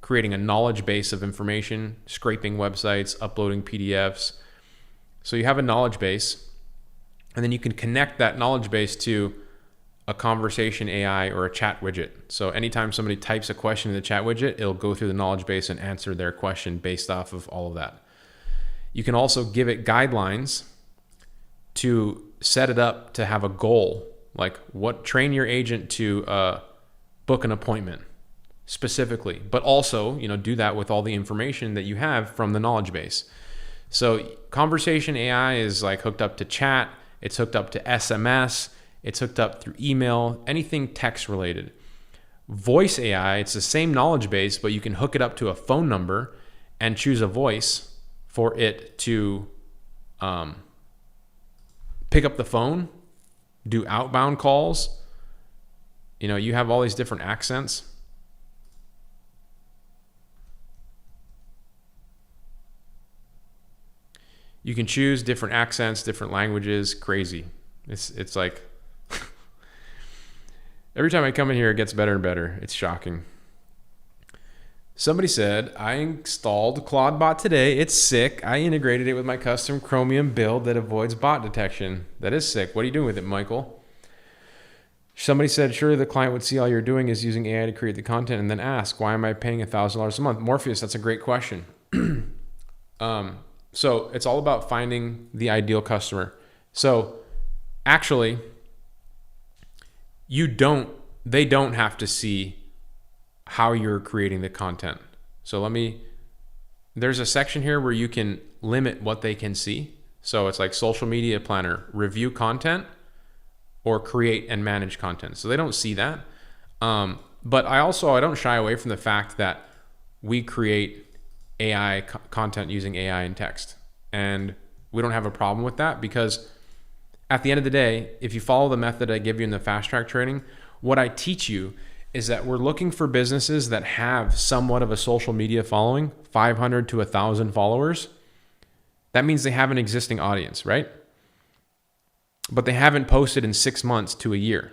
creating a knowledge base of information, scraping websites, uploading PDFs. So you have a knowledge base, and then you can connect that knowledge base to a conversation AI or a chat widget. So anytime somebody types a question in the chat widget, it'll go through the knowledge base and answer their question based off of all of that. You can also give it guidelines to set it up to have a goal, like train your agent to book an appointment specifically, but also, do that with all the information that you have from the knowledge base. So conversation AI is like hooked up to chat, it's hooked up to SMS, it's hooked up through email, anything text related. Voice AI, it's the same knowledge base, but you can hook it up to a phone number and choose a voice for it to pick up the phone, do outbound calls. You have all these different accents. You can choose different accents, different languages. Crazy. It's like every time I come in here, it gets better and better. It's shocking. Somebody said, I installed Clawdbot today. It's sick. I integrated it with my custom Chromium build that avoids bot detection. That is sick. What are you doing with it, Michael? Somebody said, surely the client would see all you're doing is using AI to create the content and then ask, why am I paying $1,000 a month? Morpheus, that's a great question. So it's all about finding the ideal customer. So actually, they don't have to see how you're creating the content. So there's a section here where you can limit what they can see. So it's like social media planner, review content, or create and manage content. So they don't see that. But I don't shy away from the fact that we create AI content using AI and text. And we don't have a problem with that, because at the end of the day, if you follow the method I give you in the fast track training, what I teach you is that we're looking for businesses that have somewhat of a social media following, 500 to 1,000 followers. That means they have an existing audience, right? But they haven't posted in 6 months to a year.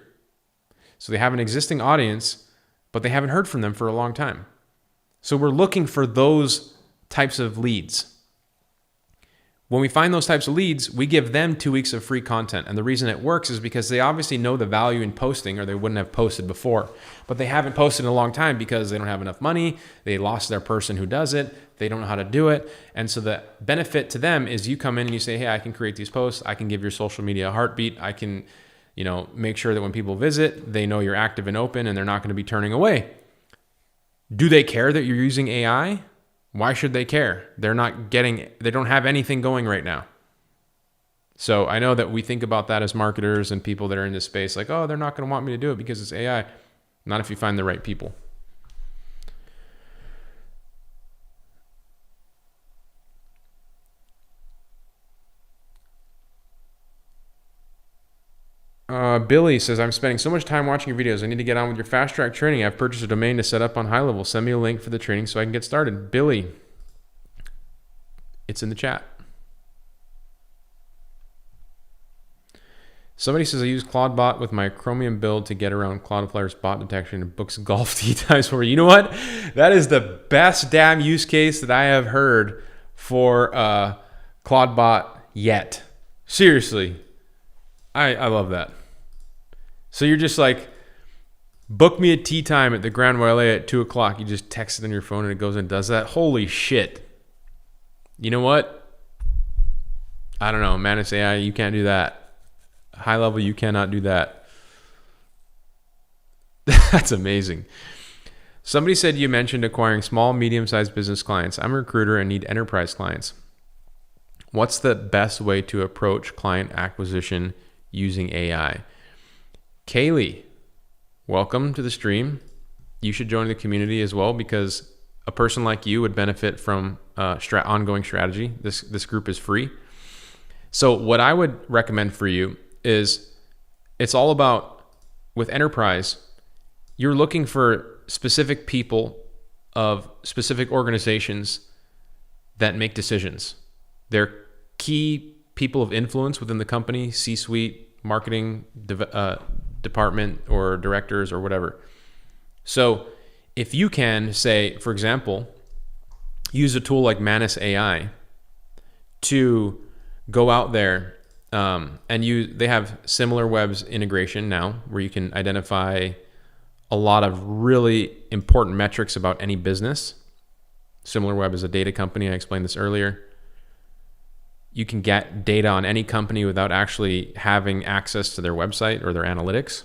So they have an existing audience, but they haven't heard from them for a long time. So we're looking for those types of leads. When we find those types of leads, we give them 2 weeks of free content. And the reason it works is because they obviously know the value in posting, or they wouldn't have posted before. But they haven't posted in a long time because they don't have enough money. They lost their person who does it. They don't know how to do it. And so the benefit to them is you come in and you say, hey, I can create these posts. I can give your social media a heartbeat. I can, make sure that when people visit, they know you're active and open and they're not going to be turning away. Do they care that you're using AI? Why should they care? They don't have anything going right now. So I know that we think about that as marketers and people that are in this space, like, oh, they're not going to want me to do it because it's AI. Not if you find the right people. Billy says, I'm spending so much time watching your videos. I need to get on with your fast track training. I've purchased a domain to set up on HighLevel. Send me a link for the training so I can get started. Billy, it's in the chat. Somebody says, I use Clawdbot with my Chromium build to get around Cloudflare's bot detection and books golf tee times for me. You know what? That is the best damn use case that I have heard for Clawdbot yet. Seriously. I love that. So you're just like, book me a tee time at the Grand Wailea at 2 o'clock. You just text it on your phone and it goes and does that. Holy shit. You know what? I don't know. Manus AI, you can't do that. HighLevel, you cannot do that. That's amazing. Somebody said you mentioned acquiring small, medium-sized business clients. I'm a recruiter and need enterprise clients. What's the best way to approach client acquisition using AI? Kaylee, welcome to the stream. You should join the community as well, because a person like you would benefit from ongoing strategy. This group is free. So what I would recommend for you is, it's all about, with enterprise, you're looking for specific people of specific organizations that make decisions. They're key people of influence within the company, C-suite, marketing department, or directors, or whatever. So if you can, say, for example, use a tool like Manus AI to go out there and they have SimilarWeb's integration now, where you can identify a lot of really important metrics about any business. SimilarWeb is a data company. I explained this earlier. You can get data on any company without actually having access to their website or their analytics.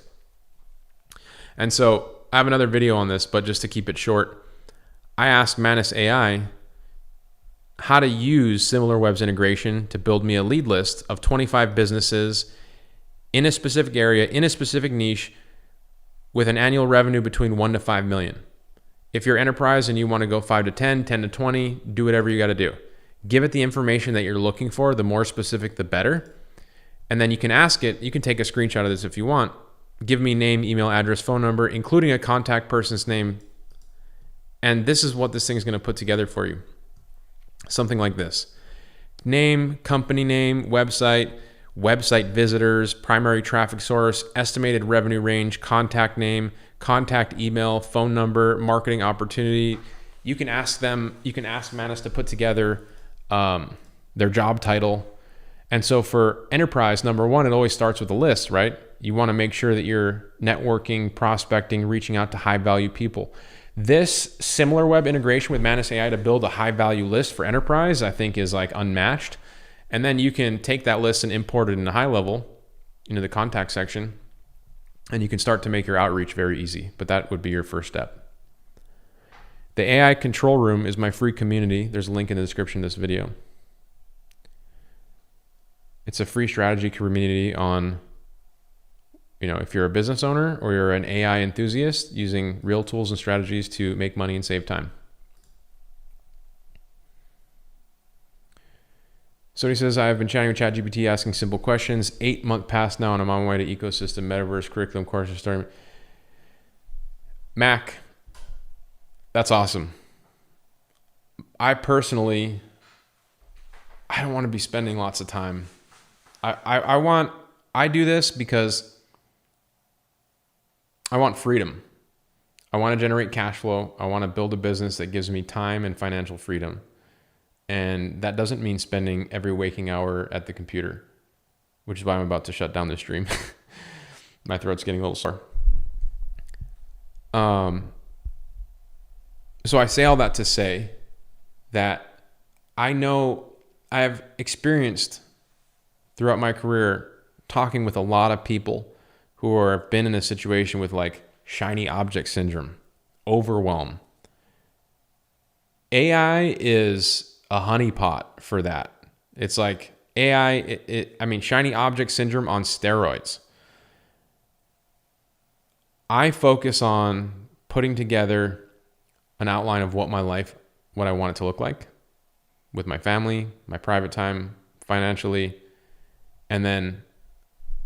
And so I have another video on this, but just to keep it short, I asked Manus AI how to use SimilarWeb's integration to build me a lead list of 25 businesses in a specific area, in a specific niche, with an annual revenue between 1 to 5 million. If you're enterprise and you want to go 5 to 10, 10 to 20, do whatever you got to do. Give it the information that you're looking for. The more specific, the better. And then you can ask it, you can take a screenshot of this if you want. Give me name, email, address, phone number, including a contact person's name. And this is what this thing is going to put together for you. Something like this: name, company name, website visitors, primary traffic source, estimated revenue range, contact name, contact email, phone number, marketing opportunity. You can ask Manus to put together their job title. And so for enterprise, number one, it always starts with a list, right? You want to make sure that you're networking, prospecting, reaching out to high value people. This SimilarWeb integration with Manus AI to build a high value list for enterprise, I think, is like unmatched. And then you can take that list and import it into HighLevel, into the contact section, and you can start to make your outreach very easy. But that would be your first step. The AI Control Room is my free community. There's a link in the description of this video. It's a free strategy community on, if you're a business owner or you're an AI enthusiast using real tools and strategies to make money and save time. So he says, I've been chatting with ChatGPT, asking simple questions. 8-month past now, and I'm on my way to ecosystem, metaverse, curriculum, courses, starting. Mac, that's awesome. I personally, I don't want to be spending lots of time. I do this because I want freedom. I want to generate cash flow. I want to build a business that gives me time and financial freedom. And that doesn't mean spending every waking hour at the computer, which is why I'm about to shut down the stream. My throat's getting a little sore. So I say all that to say that I know I have experienced throughout my career talking with a lot of people who have been in a situation with like shiny object syndrome, overwhelm. AI is a honeypot for that. It's like AI, shiny object syndrome on steroids. I focus on putting together an outline of what I want it to look like with my family, my private time, financially, and then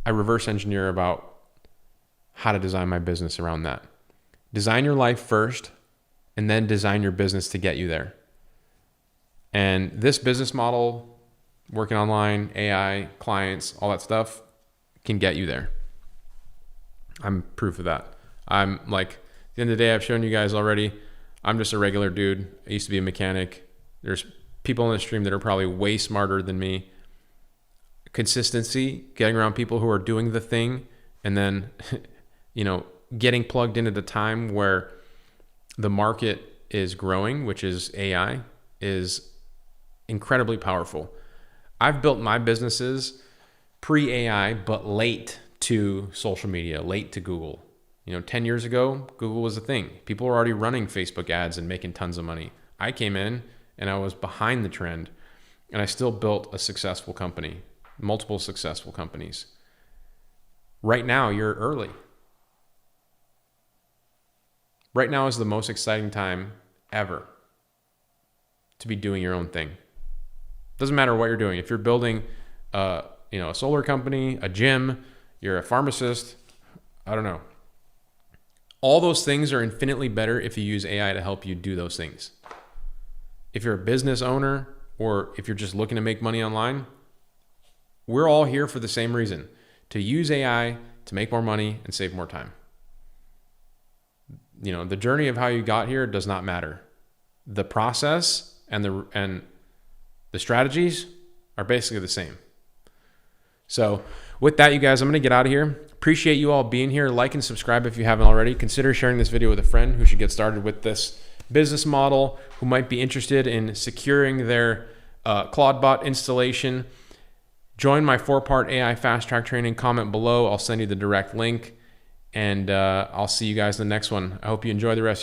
I reverse engineer about how to design my business around that. Design your life first, and then design your business to get you there. And this business model, working online, AI, clients, all that stuff, can get you there. I'm proof of that. I'm like, at the end of the day, I've shown you guys already, I'm just a regular dude. I used to be a mechanic. There's people on the stream that are probably way smarter than me. Consistency, getting around people who are doing the thing, and then, getting plugged into the time where the market is growing, which is AI, is incredibly powerful. I've built my businesses pre-AI, but late to social media, late to Google. 10 years ago, Google was a thing. People were already running Facebook ads and making tons of money. I came in and I was behind the trend. and I still built a successful company, multiple successful companies. Right now, you're early. Right now is the most exciting time ever to be doing your own thing. Doesn't matter what you're doing. If you're building a solar company, a gym, you're a pharmacist, I don't know. All those things are infinitely better if you use AI to help you do those things. If you're a business owner or if you're just looking to make money online, we're all here for the same reason, to use AI to make more money and save more time. The journey of how you got here does not matter. The process and the strategies are basically the same. So with that, you guys, I'm going to get out of here. Appreciate you all being here. Like and subscribe if you haven't already. Consider sharing this video with a friend who should get started with this business model, who might be interested in securing their Clawdbot installation. Join my 4-part AI fast track training. Comment below. I'll send you the direct link. And I'll see you guys in the next one. I hope you enjoy the rest.